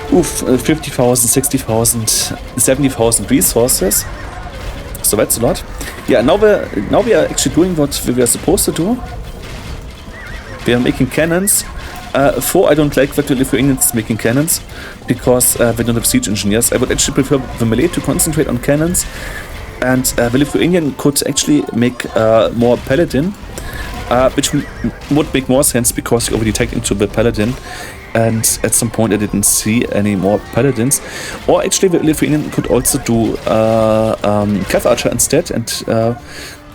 50,000, 60,000, 70,000 resources. So that's a lot. Yeah, now we are actually doing what we were supposed to do. We are making cannons. I don't like that the Lithuanians making cannons, because they don't have siege engineers. I would actually prefer the melee to concentrate on cannons, and the Lithuanian could actually make more paladin, which would make more sense because you already tagged into the paladin, and at some point I didn't see any more paladins. Or actually the Lithuanian could also do Cav Archer instead and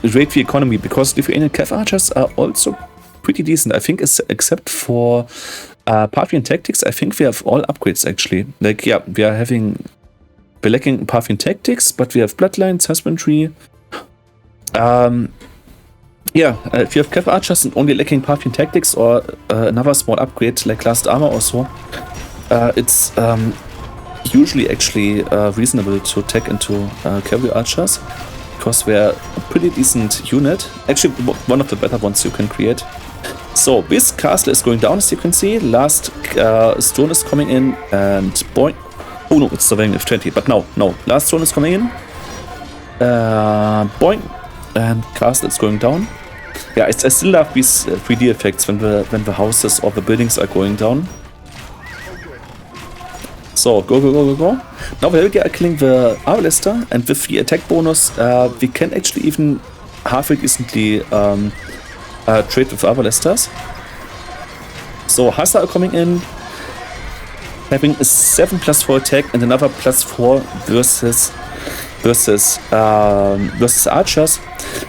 raid the economy, because Lithuanian Cav Archers are also pretty decent. I think except for Parthian Tactics, I think we have all upgrades actually. Like, yeah, we're lacking Parthian Tactics, but we have Bloodlines, Husbandry. Yeah, if you have Cav Archers and only lacking Parthian Tactics or another small upgrade like Last Armor or so, it's usually actually reasonable to tag into Cavalry Archers, because they're a pretty decent unit. Actually, one of the better ones you can create. So this castle is going down, as you can see. Last stone is coming in, and boing. Oh no, it's surveying with 20, but no. Last stone is coming in. Boing. And castle is going down. Yeah, I still love these 3D effects when the houses or the buildings are going down. So, go. Now we are killing the Arbalester, and with the attack bonus, we can actually even halfway decently trade with Arbalesters. So, Hasa are coming in. having a 7+4 attack and another +4 versus archers.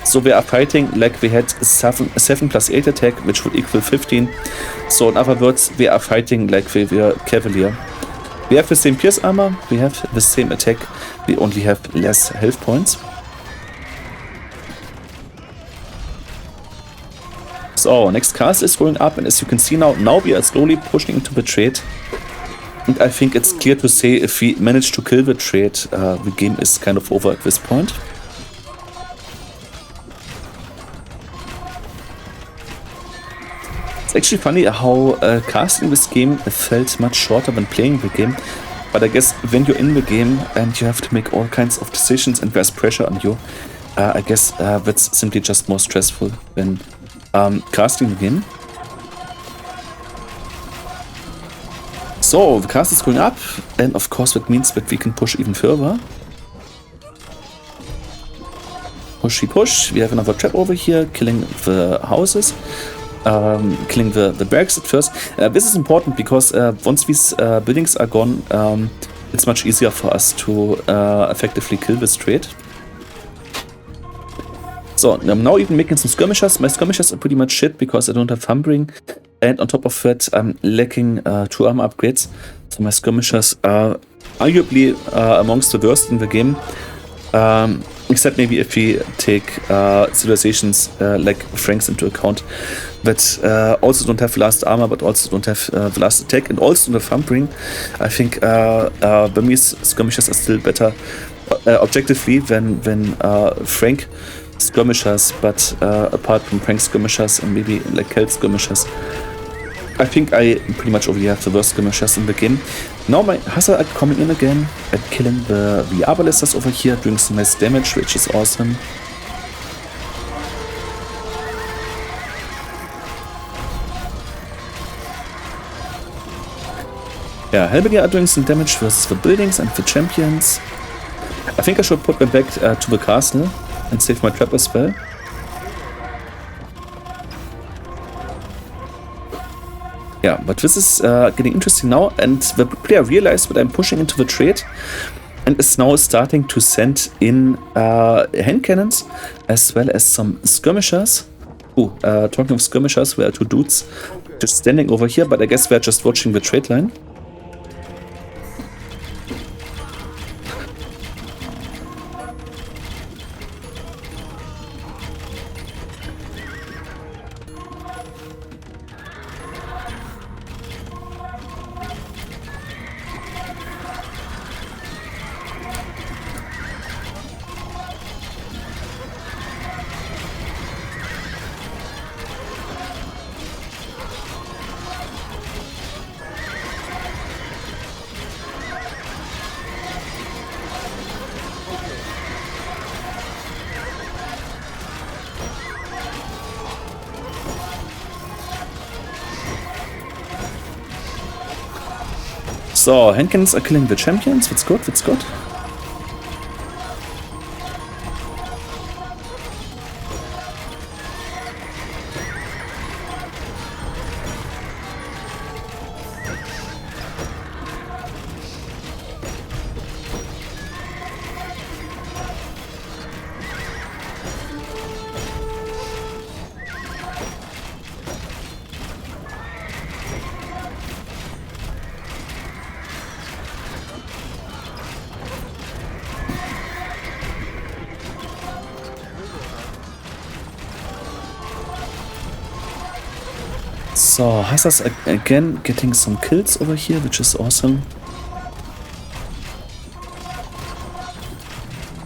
So we are fighting like we had 7+8 attack, which would equal 15. So in other words, we are fighting like we were cavalier. We have the same pierce armor, we have the same attack, we only have less health points. So next castle is going up, and as you can see now we are slowly pushing into the trade. And I think it's clear to say if we manage to kill the trade, the game is kind of over at this point. It's actually funny how casting this game felt much shorter than playing the game. But I guess when you're in the game and you have to make all kinds of decisions and there's pressure on you, I guess that's simply just more stressful than casting the game. So, the castle is going up, and of course that means that we can push even further. Push. We have another trap over here, killing the houses. Killing the barracks at first. This is important because once these buildings are gone, it's much easier for us to effectively kill this trade. So I'm now even making some skirmishers. My skirmishers are pretty much shit because I don't have thumbring, and on top of that I'm lacking 2 armor upgrades. So my skirmishers are arguably amongst the worst in the game. Except maybe if we take civilizations like Franks into account, that also don't have last armor, but also don't have the last attack, and also the thumbring. I think Burmese skirmishers are still better objectively than Frank skirmishers, but apart from Frank skirmishers and maybe like Celt skirmishers, I think I pretty much already have the worst skirmishers in the game. Now my Hussar are coming in again and killing the Arbalesters over here, doing some nice damage, which is awesome. Yeah, Helbegger are doing some damage versus the buildings and the champions. I think I should put them back to the castle and save my trap as well. Yeah, but this is getting interesting now, and the player realized that I'm pushing into the trade and is now starting to send in hand cannons as well as some skirmishers. Talking of skirmishers, there are 2 dudes just standing over here, but I guess they're just watching the trade line. So, hand cannons are killing the champions. That's good, that's good. So, Hussars again getting some kills over here, which is awesome.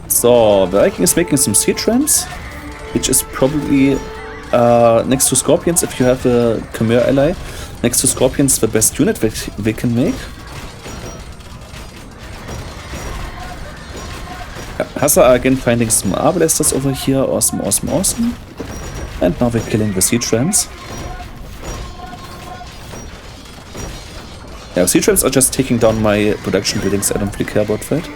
So, the Viking is making some siege rams, which is probably next to Scorpions, if you have a Khmer ally, next to Scorpions the best unit that they can make. Hussar are again finding some Arbalesters over here, awesome, awesome, awesome. And now we're killing the siege rams. Yeah, siege rams are just taking down my production buildings. I don't really care about that.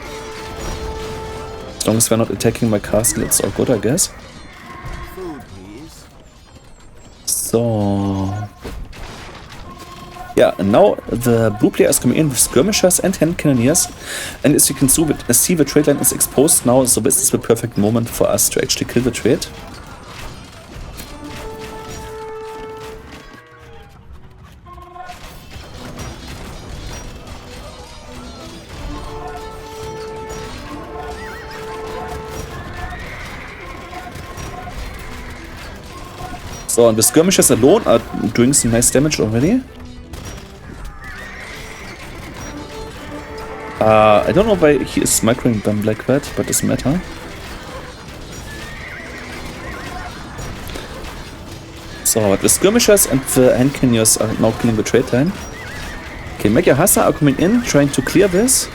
As long as they're not attacking my castle, it's all good, I guess. Food, please. So... Yeah, and now the blue player is coming in with skirmishers and hand cannoneers, and as you can see, the trade line is exposed now, so this is the perfect moment for us to actually kill the trade. So, and the skirmishers alone are doing some nice damage already. I don't know why he is microing them like that, but doesn't matter. So, the skirmishers and the hand cannoneers are now killing the trade line. Okay, Mega Hassa are coming in, trying to clear this.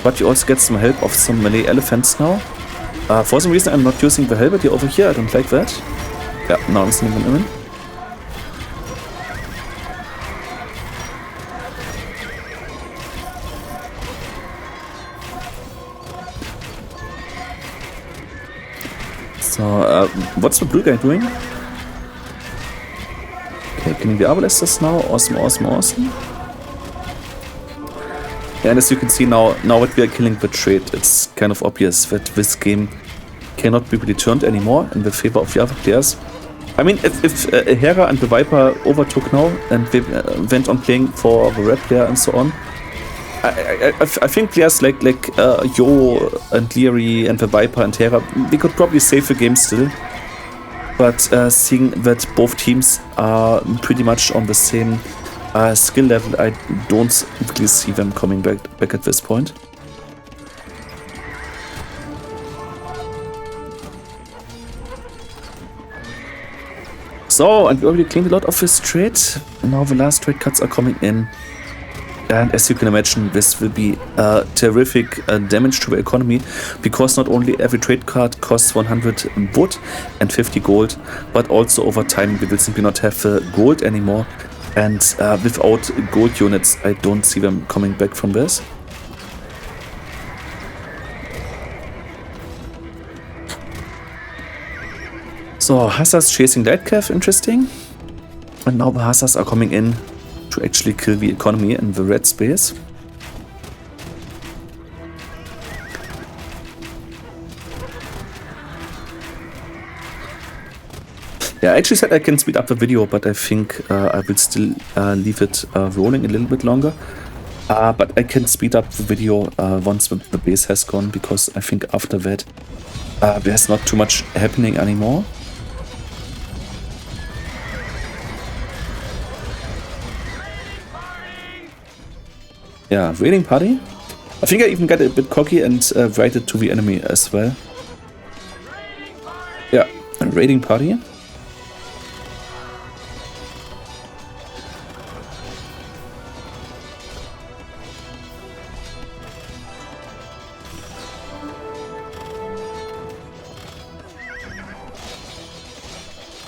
But you also get some help of some melee elephants now. For some reason I'm not using the halberdier over here, I don't like that. Yeah, now I'm sending them in. So, what's the blue guy doing? Okay, killing the Arbalesters now. Awesome, awesome, awesome. Yeah, and as you can see now that we are killing the trade, it's kind of obvious that this game cannot be returned anymore in the favor of the other players. I mean, if Hera and the Viper overtook now and they went on playing for the red player and so on, I think players like Yo and Leary and the Viper and Hera, they could probably save the game still. But seeing that both teams are pretty much on the same skill level, I don't really see them coming back at this point. So, and we already claimed a lot of this trade. Now the last trade cuts are coming in. And as you can imagine, this will be terrific damage to the economy, because not only every trade card costs 100 wood and 50 gold, but also over time we will simply not have gold anymore. And without gold units, I don't see them coming back from this. So, Hassas chasing Lightcav, interesting. And now the Hassas are coming in to actually kill the economy in the red space. Yeah, I actually said I can speed up the video, but I think I will still leave it rolling a little bit longer. But I can speed up the video once the base has gone, because I think after that there's not too much happening anymore. Yeah, raiding party. I think I even got a bit cocky and write it to the enemy as well. Yeah, a raiding party.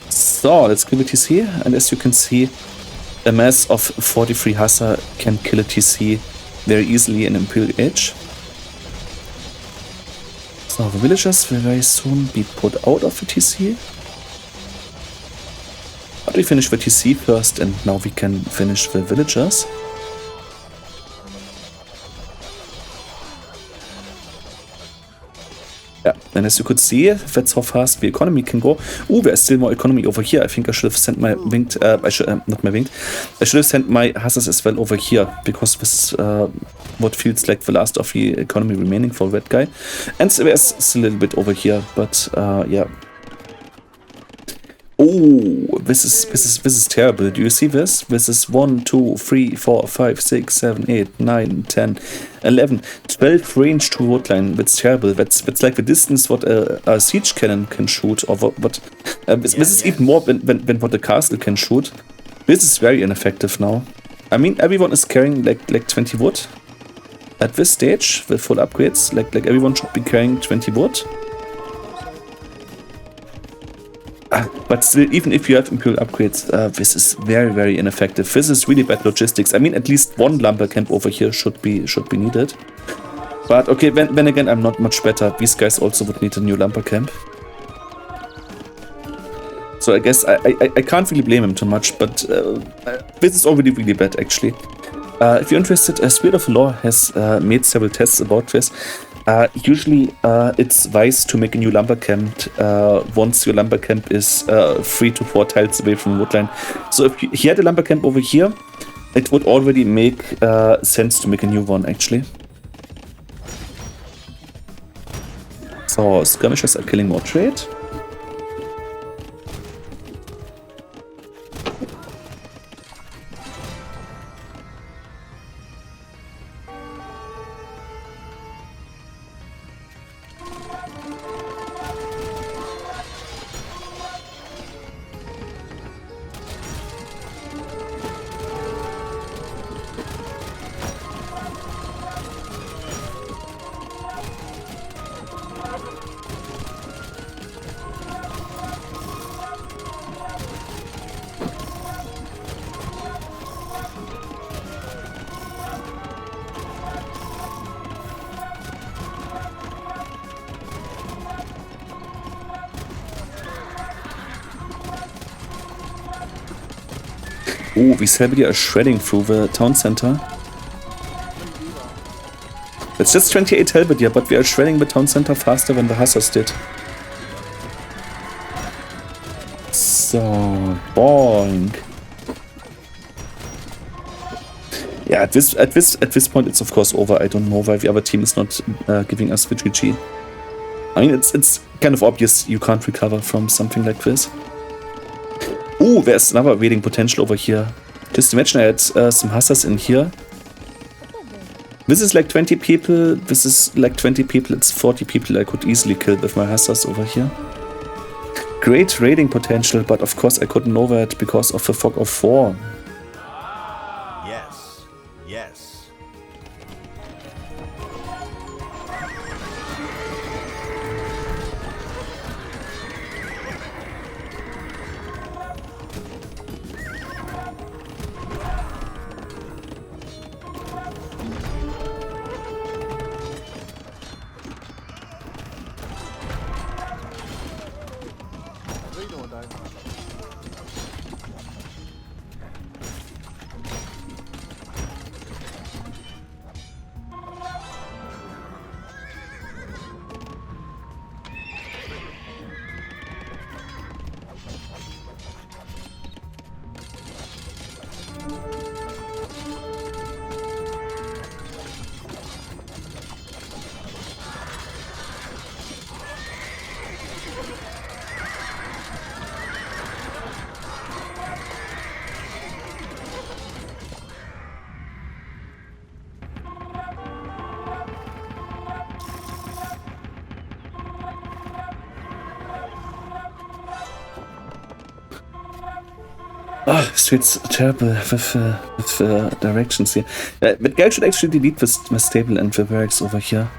So, let's kill a TC, and as you can see, a mass of 43 Hassa can kill a TC very easily in Imperial Age. So, the villagers will very soon be put out of the TC. But we finish the TC first, and now we can finish the villagers. Yeah, and as you could see, that's how fast the economy can go. There's still more economy over here. I think I should have sent my winged, I should have sent my Hassas as well over here, because this is what feels like the last of the economy remaining for that guy. And so there's still a little bit over here, but yeah. Oh, this is terrible. Do you see this? This is 1, 2, 3, 4, 5, 6, 7, 8, 9, 10, 11, 12 range to wood line. That's terrible. That's like the distance what a siege cannon can shoot, or what. This is even more than what a castle can shoot. This is very ineffective now. I mean, everyone is carrying like 20 wood at this stage with full upgrades. Like everyone should be carrying 20 wood. But still, even if you have Imperial upgrades, this is very, very ineffective. This is really bad logistics. I mean, at least one lumber camp over here should be needed. But okay, then again, I'm not much better. These guys also would need a new lumber camp. So So I guess I can't really blame him too much, but this is already really bad, actually. If you're interested, Spirit of Law has made several tests about this. Usually, it's wise to make a new lumber camp once your lumber camp is 3 to 4 tiles away from woodline. So if he had a lumber camp over here, it would already make sense to make a new one, actually. So, skirmishers are killing more trade. Oh, we Selby are shredding through the town center. It's just 28 Helvetia, but we are shredding the town center faster than the Hussars did. So, boing. Yeah, at this point it's of course over. I don't know why the other team is not giving us the GG. I mean, it's kind of obvious you can't recover from something like this. Ooh, there's another raiding potential over here. Just imagine I had some Hussars in here. This is like 20 people. This is like 20 people. It's 40 people I could easily kill with my Hussars over here. Great raiding potential, but of course I couldn't know that because of the Fog of War. Yes. Yes. Oh, it's terrible with directions here. But guy should actually delete this stable and the barracks over here.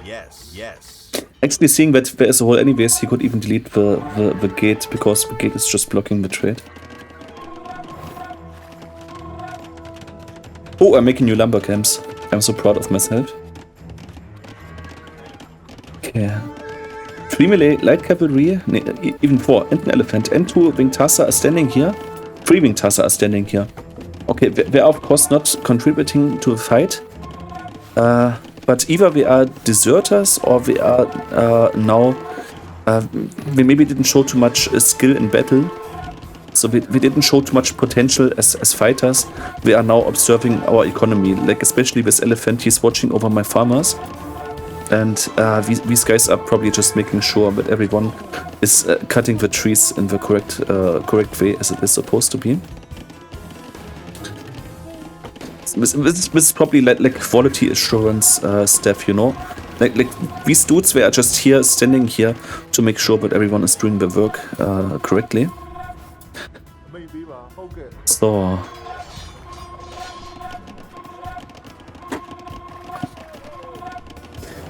Yes. Yes. Actually, seeing that there is a hole anyways, he could even delete the gate because the gate is just blocking the trade. Oh, I'm making new lumber camps. I'm so proud of myself. Okay. 3 melee light cavalry, even 4, and an elephant, and 2 winged hussar are standing here. 3 winged hussar are standing here. Okay, they are of course not contributing to the fight. But either we are deserters or we are now... we maybe didn't show too much skill in battle. So we didn't show too much potential as fighters. We are now observing our economy. Like especially this elephant, he's watching over my farmers. And these guys are probably just making sure that everyone is cutting the trees in the correct way as it is supposed to be. This is probably like quality assurance stuff, you know? Like these dudes, they are just here, standing here to make sure that everyone is doing the work correctly. So...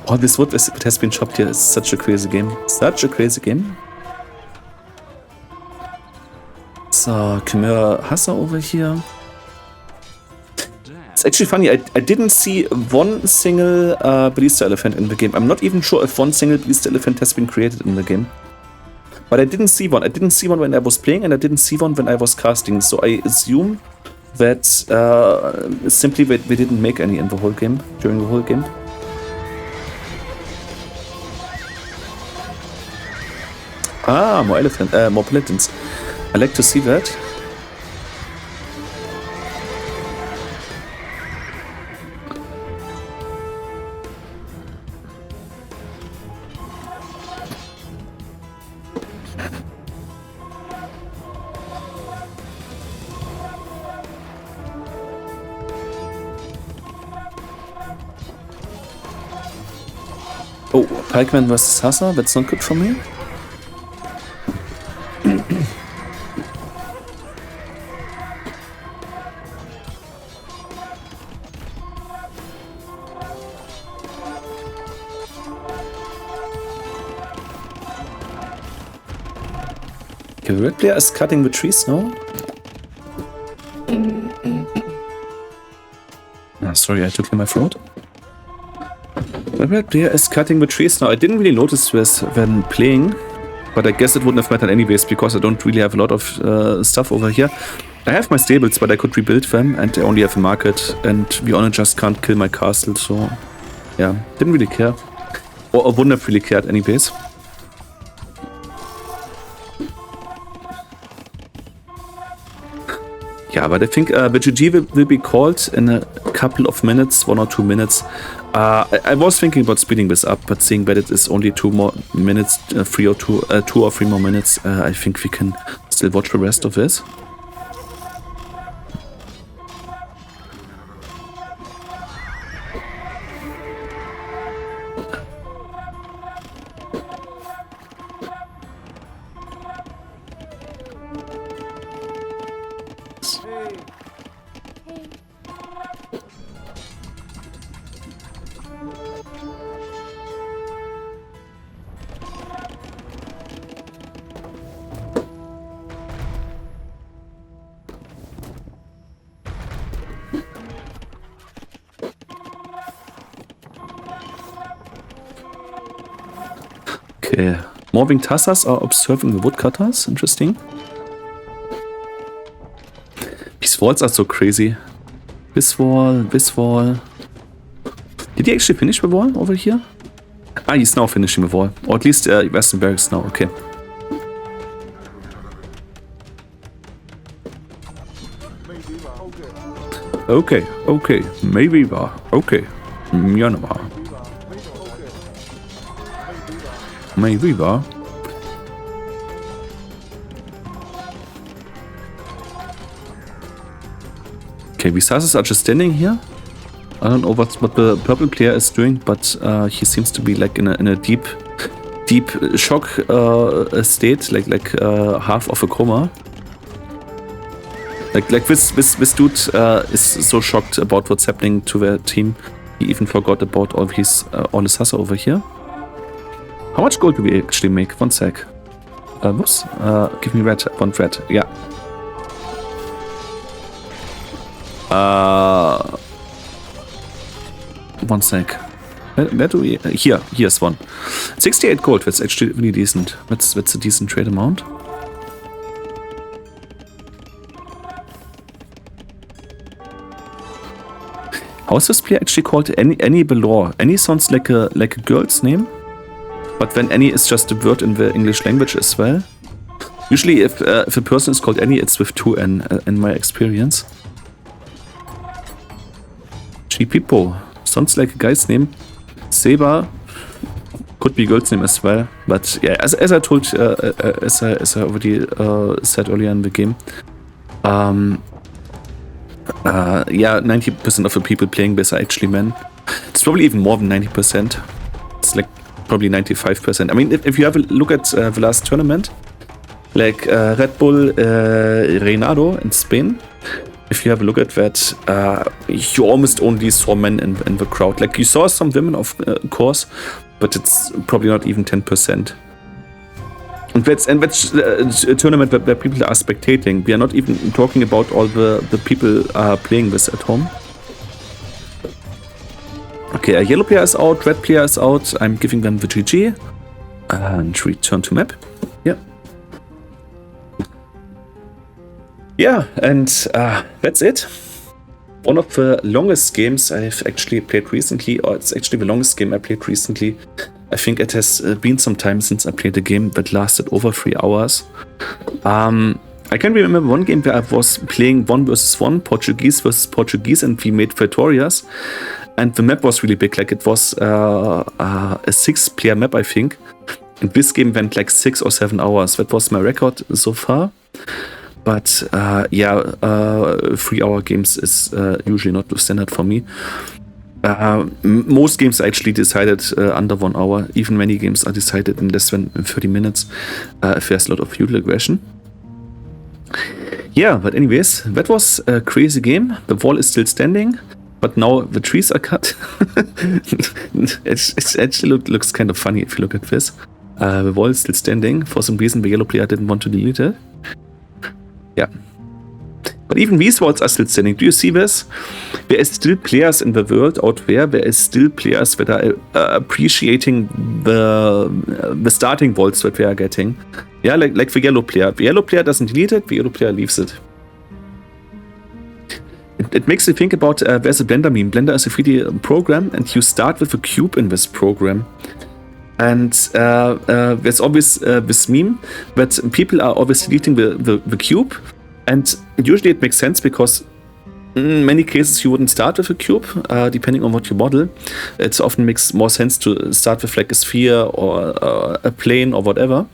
Oh, this wood that has been chopped here is such a crazy game. Such a crazy game. So, Chimera Hussar over here. It's actually funny, I didn't see one single Ballista Elephant in the game. I'm not even sure if one single Ballista Elephant has been created in the game. But I didn't see one. I didn't see one when I was playing, and I didn't see one when I was casting. So I assume that simply we didn't make any in the whole game, during the whole game. Ah, more paladins. I like to see that. Oh, Pikeman versus Hassa, that's not good for me. Okay, the red player is cutting the trees now. Ah, sorry, I took in my throat. The red player is cutting the trees now. I didn't really notice this when playing, but I guess it wouldn't have mattered anyways because I don't really have a lot of stuff over here. I have my stables, but I could rebuild them, and I only have a market, and Viona just can't kill my castle, so yeah, didn't really care. Or I wouldn't have really cared anyways. Yeah, but I think the GG will be called in a couple of minutes, 1 or 2 minutes. I was thinking about speeding this up, but seeing that it is only 2 more minutes, 2 or 3 more minutes, I think we can still watch the rest of this. Okay, Moving Tassas are observing the woodcutters. Interesting. These walls are so crazy. This wall, this wall. Did he actually finish the wall over here? Ah, he's now finishing the wall. Or at least Western Barracks now, okay. Okay, okay. Maybe war. Okay. Myanmar. Maybe war. Okay, Visas are just standing here. I don't know what the purple player is doing, but he seems to be like in a deep shock state, like half of a coma. Like this dude is so shocked about what's happening to their team, he even forgot about all his Hassa over here. How much gold do we actually make? 1 sec. Whoops. Give me red. 1 red. Yeah. 1 sec. Where do we? Here's one. 68 gold. That's actually really decent. That's a decent trade amount. How is this player actually called? Annie Belore. Annie sounds like a girl's name, but then Annie is just a word in the English language as well. Usually, if a person is called Annie, it's with 2 N in my experience. Chipipo sounds like a guy's name. Seba could be a girl's name as well, but yeah, as I told, as I already said earlier in the game, yeah, 90% of the people playing this are actually men. It's probably even more than 90%. It's like probably 95%. I mean, if you have a look at the last tournament, like Red Bull Reinado in Spain, if you have a look at that, you almost only saw men in the crowd. Like you saw some women, of course, but it's probably not even 10%. And that's a tournament where people are spectating. We are not even talking about all the people playing this at home. Okay, a yellow player is out, red player is out. I'm giving them the GG. And return to map. Yeah. Yeah, and that's it. One of the longest games I've actually played recently, or it's actually the longest game I played recently. I think it has been some time since I played a game that lasted over 3 hours. I can remember one game where I was playing 1 versus 1, Portuguese versus Portuguese, and we made Pretorias. And the map was really big, like it was a 6-player map, I think. And this game went like 6 or 7 hours. That was my record so far. But 3-hour games is usually not the standard for me. Most games are actually decided under 1 hour. Even many games are decided in less than 30 minutes if there's a lot of feudal aggression. Yeah, but anyways, that was a crazy game. The wall is still standing, but now the trees are cut. It actually looks kind of funny if you look at this. The wall is still standing. For some reason, the yellow player didn't want to delete it. Yeah. But even these walls are still standing. Do you see this? There is still players in the world out there. There is still players that are appreciating the starting walls that we are getting. Yeah, like the yellow player. The yellow player doesn't delete it. The yellow player leaves it. It makes me think about there's a Blender meme. Blender is a 3D program, and you start with a cube in this program. And there's always this meme that people are always deleting the cube. And usually it makes sense because in many cases you wouldn't start with a cube, depending on what you model. It often makes more sense to start with like a sphere or a plane or whatever.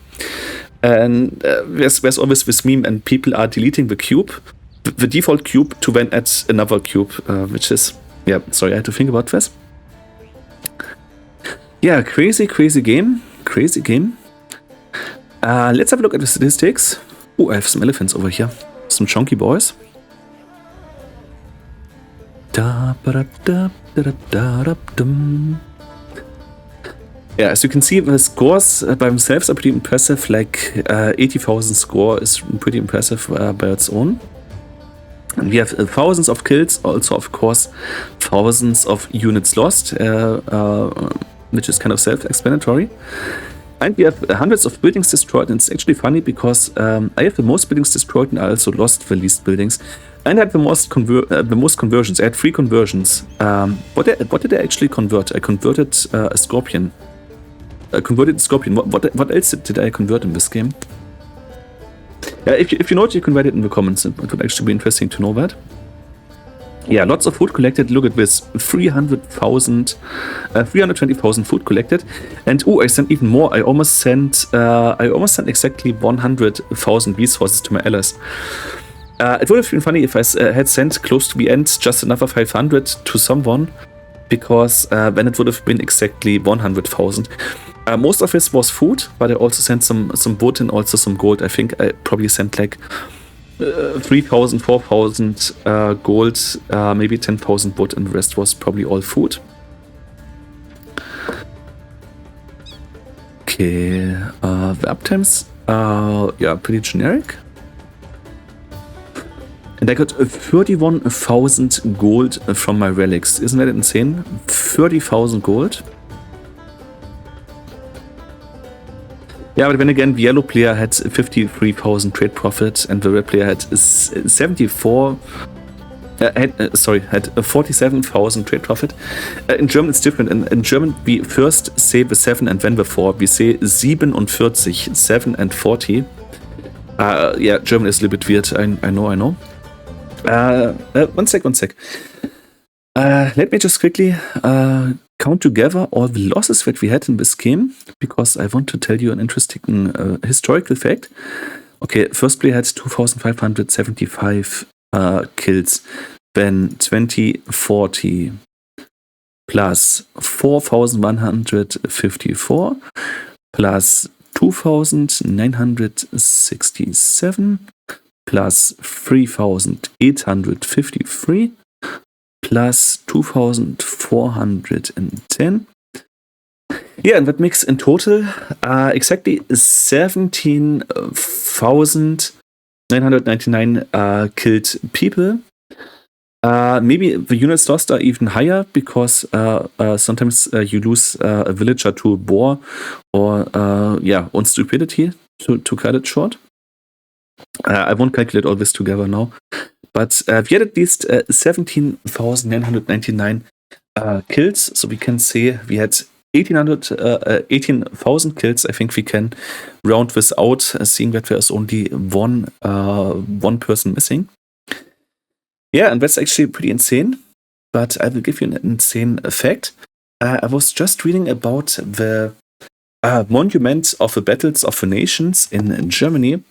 And there's always this meme, and people are deleting the cube, the default cube, to then add another cube, which is, yeah, sorry, I had to think about this. Yeah, crazy game. Crazy game. Let's have a look at the statistics. Oh, I have some elephants over here. Some chunky boys. Yeah, as you can see, the scores by themselves are pretty impressive. Like 80,000 score is pretty impressive by its own. And we have thousands of kills, also of course thousands of units lost, which is kind of self-explanatory. And we have hundreds of buildings destroyed, and it's actually funny because I have the most buildings destroyed, and I also lost the least buildings. And I had the most conversions. I had 3 conversions. What did I actually convert? I converted a scorpion. What else did I convert in this game? Yeah, if you know it, you can write it in the comments. It would actually be interesting to know that. Yeah, lots of food collected. Look at this, 320,000 food collected. And I sent even more. I almost sent exactly 100,000 resources to my allies. It would have been funny if I had sent close to the end just another 500 to someone, because then it would have been exactly 100,000. Most of this was food, but I also sent some wood and also some gold. I think I probably sent like 3,000, 4,000 gold, maybe 10,000 wood, and the rest was probably all food. Okay, the uptimes are pretty generic. And I got 31,000 gold from my relics. Isn't that insane? 30,000 gold. Yeah, but then again, the yellow player had 53,000 trade profit, and the red player had 47,000 trade profit. In German, it's different. In German, we first say the 7 and then the 4. We say 47, 7 and 40. German is a little bit weird. I know. One sec. Let me just quickly count together all the losses that we had in this game, because I want to tell you an interesting historical fact. Okay, first player had 2,575 kills, then 2040 plus 4,154 plus 2,967 plus 3,853 plus 2,410. Yeah, and that makes in total exactly 17,999 killed people. Maybe the units lost are even higher, because sometimes you lose a villager to a boar or on stupidity, to cut it short. I won't calculate all this together now. But we had at least 17,999 kills. So we can say we had 18,000 kills. I think we can round this out, seeing that there's only one person missing. Yeah, and that's actually pretty insane. But I will give you an insane fact. I was just reading about the Monument of the Battles of the Nations in Germany.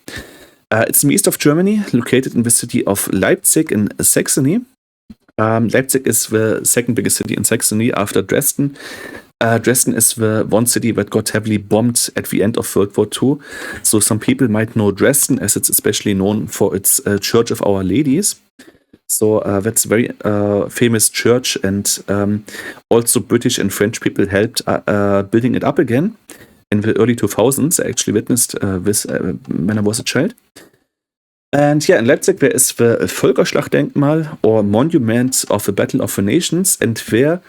It's in the east of Germany, located in the city of Leipzig in Saxony. Leipzig is the second biggest city in Saxony after Dresden. Dresden is the one city that got heavily bombed at the end of World War II. So some people might know Dresden, as it's especially known for its Church of Our Ladies. So that's a very famous church, and also British and French people helped building it up again in the early 2000s. I actually witnessed this when I was a child. And yeah, in Leipzig there is the Völkerschlachtdenkmal, or Monument of the Battle of the Nations, and where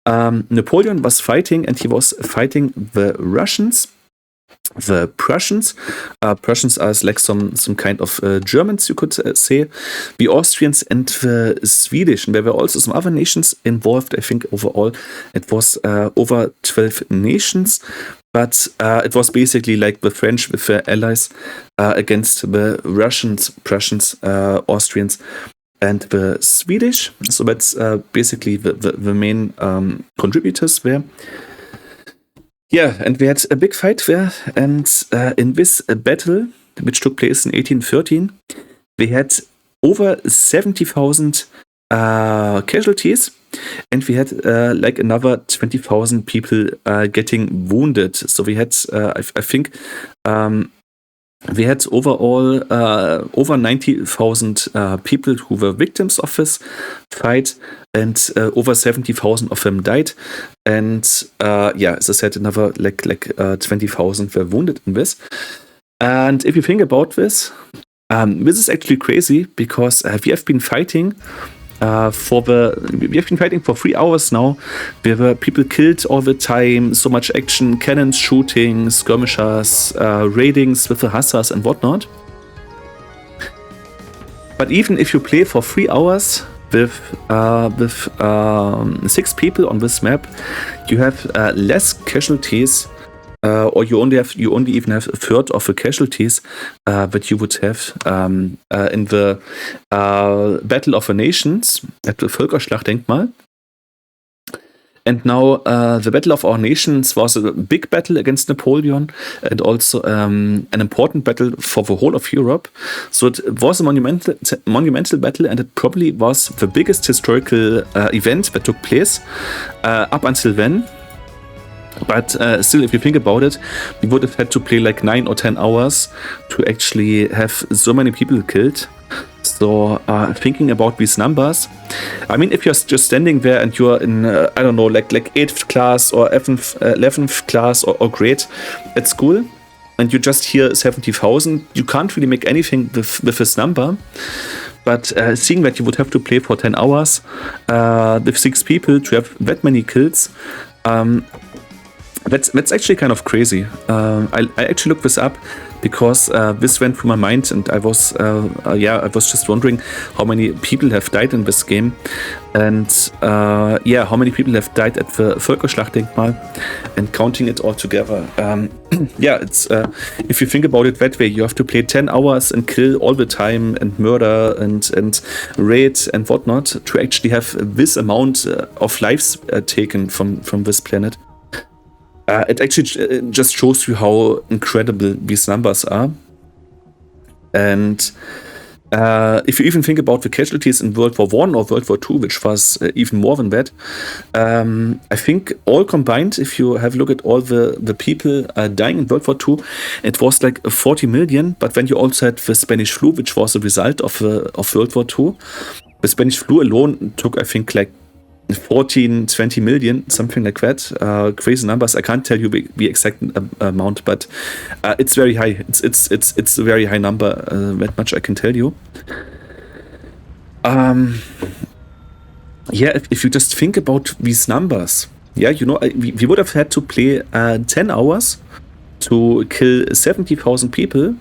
Napoleon was fighting, and he was fighting the Russians, the Prussians. Prussians are like some kind of Germans, you could say, the Austrians and the Swedish. And there were also some other nations involved. I think overall it was over 12 nations. But it was basically like the French with their allies against the Russians, Prussians, Austrians, and the Swedish. So that's basically the main contributors there. Yeah, and we had a big fight there, and in this battle, which took place in 1813, we had over 70,000 casualties, and we had like another 20,000 people getting wounded. So we had, I think, we had overall over 90,000 people who were victims of this fight, and over 70,000 of them died. And yeah, as I said, another like 20,000 were wounded in this. And if you think about this, this is actually crazy, because we have been fighting for 3 hours now. There were people killed all the time, so much action, cannons shooting, skirmishers, raidings with the hussars and whatnot. But even if you play for 3 hours with 6 people on this map, you have less casualties, or you only even have a third of the casualties that you would have in the Battle of the Nations at the Völkerschlachtdenkmal. And now the Battle of Our Nations was a big battle against Napoleon, and also an important battle for the whole of Europe. So it was a monumental battle, and it probably was the biggest historical event that took place up until then. But still, if you think about it, we would have had to play like 9 or 10 hours to actually have so many people killed. So thinking about these numbers, I mean, if you're just standing there and you're in, I don't know, like 8th class or 11th class or grade at school, and you just hear 70,000, you can't really make anything with this number. But seeing that you would have to play for 10 hours with 6 people to have that many kills, that's actually kind of crazy. I actually looked this up because this went through my mind, and I was just wondering how many people have died in this game, and how many people have died at the Völkerschlachtdenkmal, and counting it all together. It's if you think about it that way, you have to play 10 hours and kill all the time and murder and raid and whatnot to actually have this amount of lives taken from this planet. It actually just shows you how incredible these numbers are. And if you even think about the casualties in World War I or World War II, which was even more than that, I think all combined, if you have a look at all the people dying in World War II, it was like 40 million. But then you also had the Spanish flu, which was a result of World War II. The Spanish flu alone took, I think, like 14-20 million, something like that. Crazy numbers. I can't tell you the exact amount, but it's very high. It's a very high number. That much I can tell you. If you just think about these numbers, we would have had to play 10 hours to kill 70,000 people.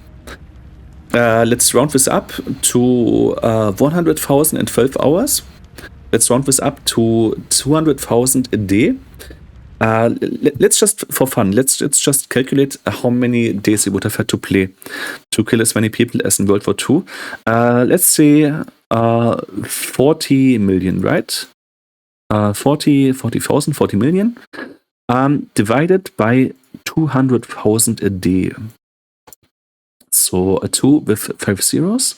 Let's round this up to 100,000 in 12 hours. Let's round this up to 200,000 a day. Let's just, for fun, let's just calculate how many days you would have had to play to kill as many people as in World War II. Let's say 40 million, right? 40 million divided by 200,000 a day. So a 2 with 5 zeros.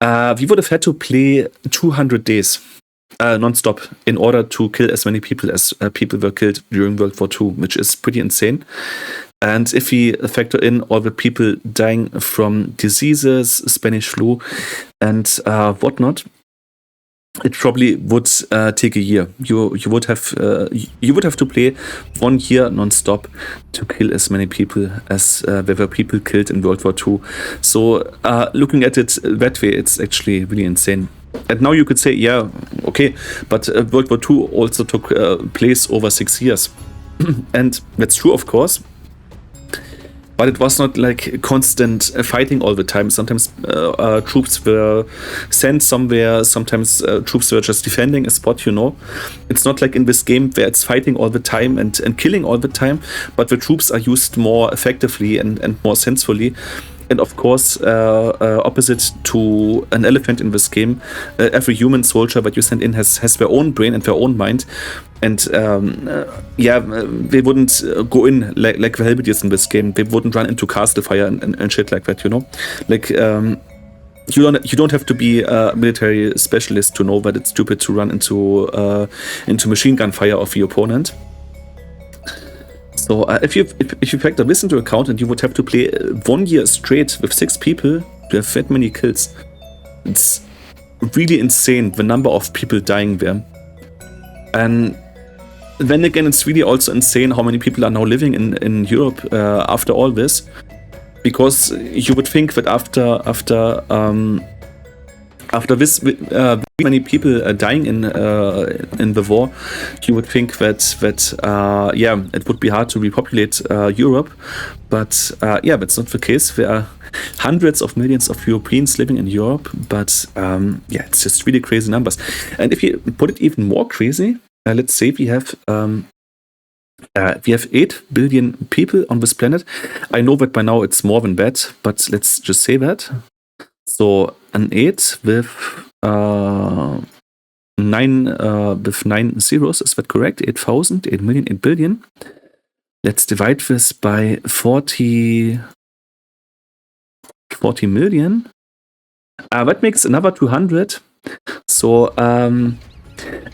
We would have had to play 200 days non-stop in order to kill as many people as people were killed during World War II, which is pretty insane. And if we factor in all the people dying from diseases, Spanish flu, and whatnot, it probably would take a year. You would have to play 1 year non-stop to kill as many people as there were people killed in World War II. So looking at it that way, it's actually really insane. And now you could say, yeah, okay, but World War II also took place over 6 years. And that's true, of course. But it was not like constant fighting all the time. Sometimes troops were sent somewhere. Sometimes troops were just defending a spot, you know. It's not like in this game where it's fighting all the time and killing all the time. But the troops are used more effectively and more sensefully. And of course, opposite to an elephant in this game, every human soldier that you send in has their own brain and their own mind. And they wouldn't go in like the Helvetiers in this game. They wouldn't run into castle fire and shit like that, you know? Like, you don't have to be a military specialist to know that it's stupid to run into machine gun fire of the opponent. So if you factor this into account, and you would have to play 1 year straight with 6 people to have that many kills, it's really insane the number of people dying there. And then again, it's really also insane how many people are now living in Europe after all this, because you would think that after this many people dying in the war, you would think that it would be hard to repopulate Europe, but that's not the case. There are hundreds of millions of Europeans living in Europe, but it's just really crazy numbers. And if you put it even more crazy, let's say we have 8 billion people on this planet. I know that by now it's more than that, but let's just say that. So an 8 with 9 zeros, is that correct? 8,000, 8 million, 8 billion. Let's divide this by 40 million. That makes another 200. So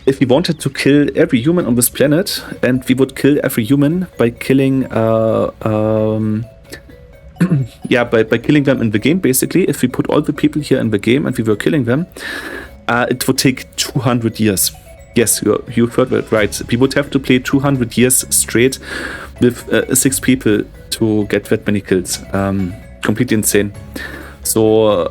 if we wanted to kill every human on this planet, and we would kill every human by killing by killing them in the game, basically, if we put all the people here in the game and we were killing them, it would take 200 years. Yes, you heard that right. We would have to play 200 years straight with 6 people to get that many kills. Completely insane. So,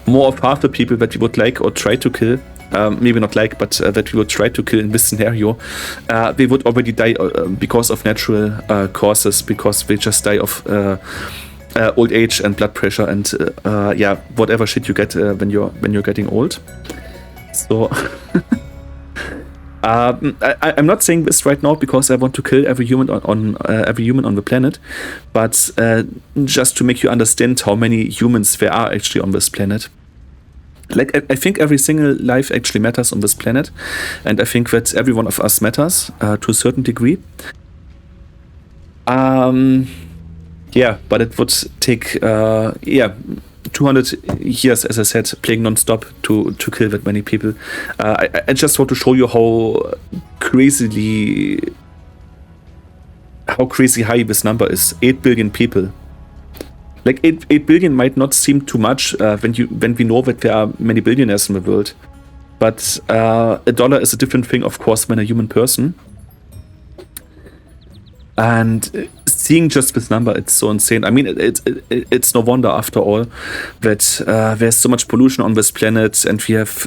more of half the people that we would like or try to kill, maybe not like, but that we would try to kill in this scenario, they would already die because of natural causes, because they just die of old age and blood pressure and whatever shit you get when you're getting old. So I'm not saying this right now because I want to kill every human on the planet, but just to make you understand how many humans there are actually on this planet. Like, I think every single life actually matters on this planet, and I think that every one of us matters to a certain degree. But it would take 200 years, as I said, playing non-stop to kill that many people. I just want to show you how crazy high this number is. 8 billion people. Like 8 billion might not seem too much when we know that there are many billionaires in the world. But a dollar is a different thing, of course, than a human person. And seeing just this number, it's so insane. I mean, it's no wonder after all that there's so much pollution on this planet, and we have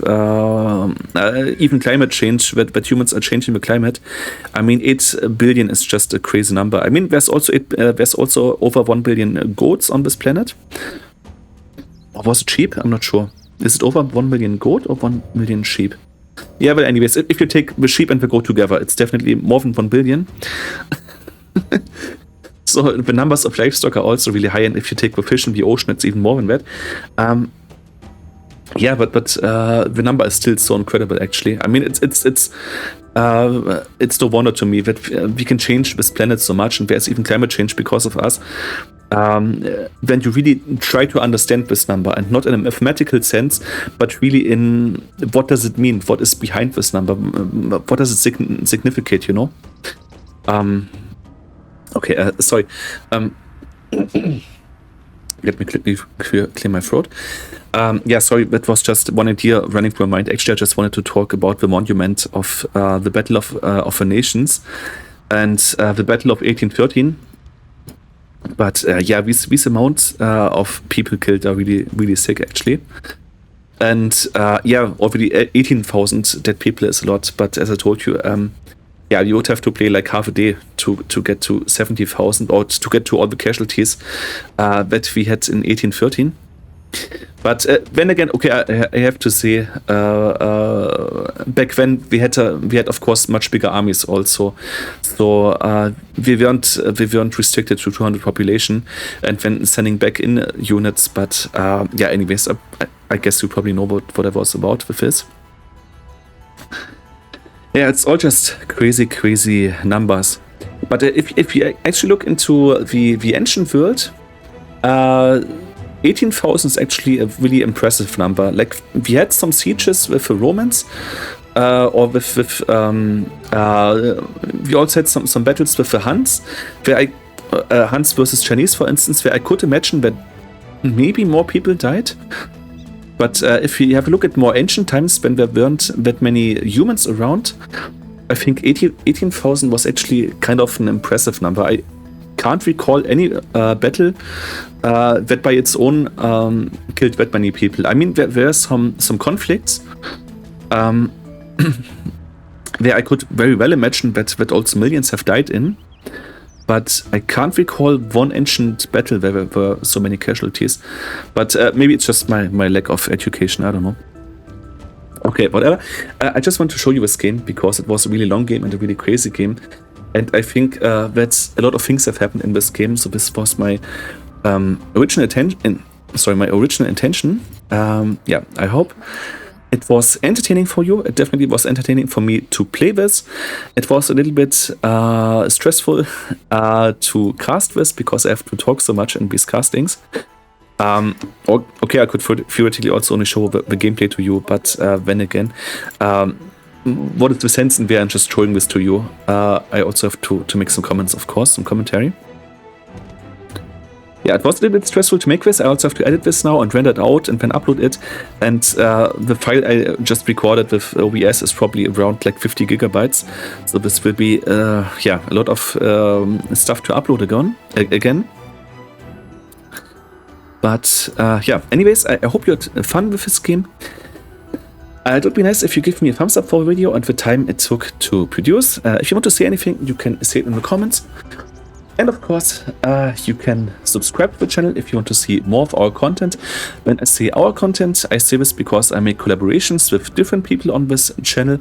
even climate change, that humans are changing the climate. I mean, 8 billion is just a crazy number. I mean, there's also over 1 billion goats on this planet. Or was it sheep? I'm not sure. Is it over 1 million goat or 1 million sheep? Yeah, but anyways, if you take the sheep and the goat together, it's definitely more than 1 billion. So the numbers of livestock are also really high, and if you take the fish in the ocean, it's even more than that. Yeah, but the number is still so incredible. Actually, I mean, it's no wonder to me that we can change this planet so much, and there's even climate change because of us. When you really try to understand this number, and not in a mathematical sense, but really in what does it mean? What is behind this number? What does it significate? You know? Okay, sorry. Let me clear my throat. Yeah, sorry, that was just one idea running through my mind. Actually, I just wanted to talk about the monument of the Battle of the Nations and the Battle of 1813. But yeah, these amounts of people killed are really, really sick, actually. And yeah, already 18,000 dead people is a lot. But as I told you, yeah, you would have to play like half a day to get to 70,000 or to get to all the casualties that we had in 1813. But then again, okay, I have to say, back then we had of course much bigger armies also, so we weren't restricted to 200 population, and then sending back in units. But yeah, anyways, I guess you probably know what I was about with this. Yeah, it's all just crazy numbers. But if you actually look into the ancient world, 18,000 is actually a really impressive number. Like, we had some sieges with the Romans, or with we also had some battles with the Huns, where Huns versus Chinese, for instance, where I could imagine that maybe more people died. But if you have a look at more ancient times, when there weren't that many humans around, I think 18,000 was actually kind of an impressive number. I can't recall any battle that by its own killed that many people. I mean, there are some conflicts where I could very well imagine that also millions have died in. But I can't recall one ancient battle where there were so many casualties. But maybe it's just my lack of education, I don't know. Okay, whatever. I just want to show you this game because it was a really long game and a really crazy game. And I think that a lot of things have happened in this game. So this was my original intention. Yeah, I hope it was entertaining for you. It definitely was entertaining for me to play this. It was a little bit stressful to cast this because I have to talk so much in these castings. Okay, I could theoretically also only show the gameplay to you, but then again, what is the sense in there and just showing this to you? I also have to make some comments, of course, some commentary. Yeah, it was a little bit stressful to make this. I also have to edit this now and render it out and then upload it. And the file I just recorded with OBS is probably around like 50 gigabytes. So this will be, yeah, a lot of stuff to upload again. But yeah, anyways, I hope you had fun with this game. It would be nice if you give me a thumbs up for the video and the time it took to produce. If you want to say anything, you can say it in the comments. And of course, you can subscribe to the channel if you want to see more of our content. When I say our content, I say this because I make collaborations with different people on this channel.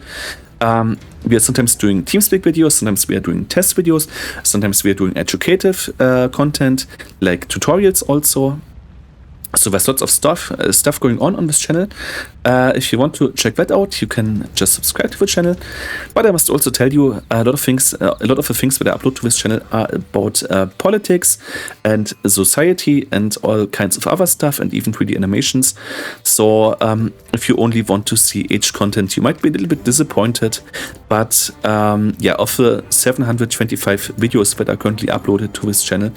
We are sometimes doing TeamSpeak videos, sometimes we are doing test videos, sometimes we are doing educative content, like tutorials also. So there's lots of stuff going on this channel. If you want to check that out, you can just subscribe to the channel. But I must also tell you a lot of the things that I upload to this channel are about politics and society and all kinds of other stuff, and even 3D animations. So if you only want to see Age content, you might be a little bit disappointed. But yeah, of the 725 videos that are currently uploaded to this channel,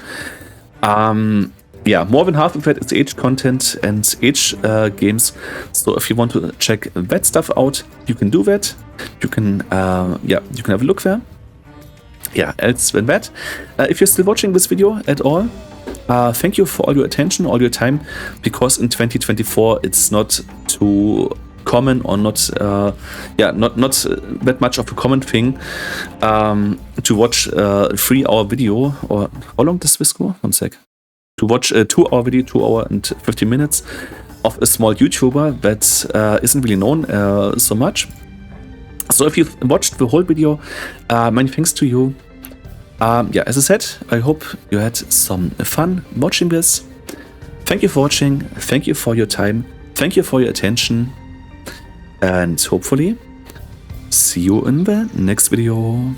yeah, more than half of that is Age content and Age games. So if you want to check that stuff out, you can do that. You can, yeah, you can have a look there. yeah, else than that, if you're still watching this video at all, thank you for all your attention, all your time, because in 2024 it's not too common or not that much of a common thing to watch a 3-hour video. Or how long does this go? 1 sec. To watch a 2-hour video, 2 hour and 50 minutes of a small YouTuber that isn't really known so much. So if you've watched the whole video, many thanks to you. Yeah, as I said, I hope you had some fun watching this. Thank you for watching. Thank you for your time. Thank you for your attention. And hopefully, see you in the next video.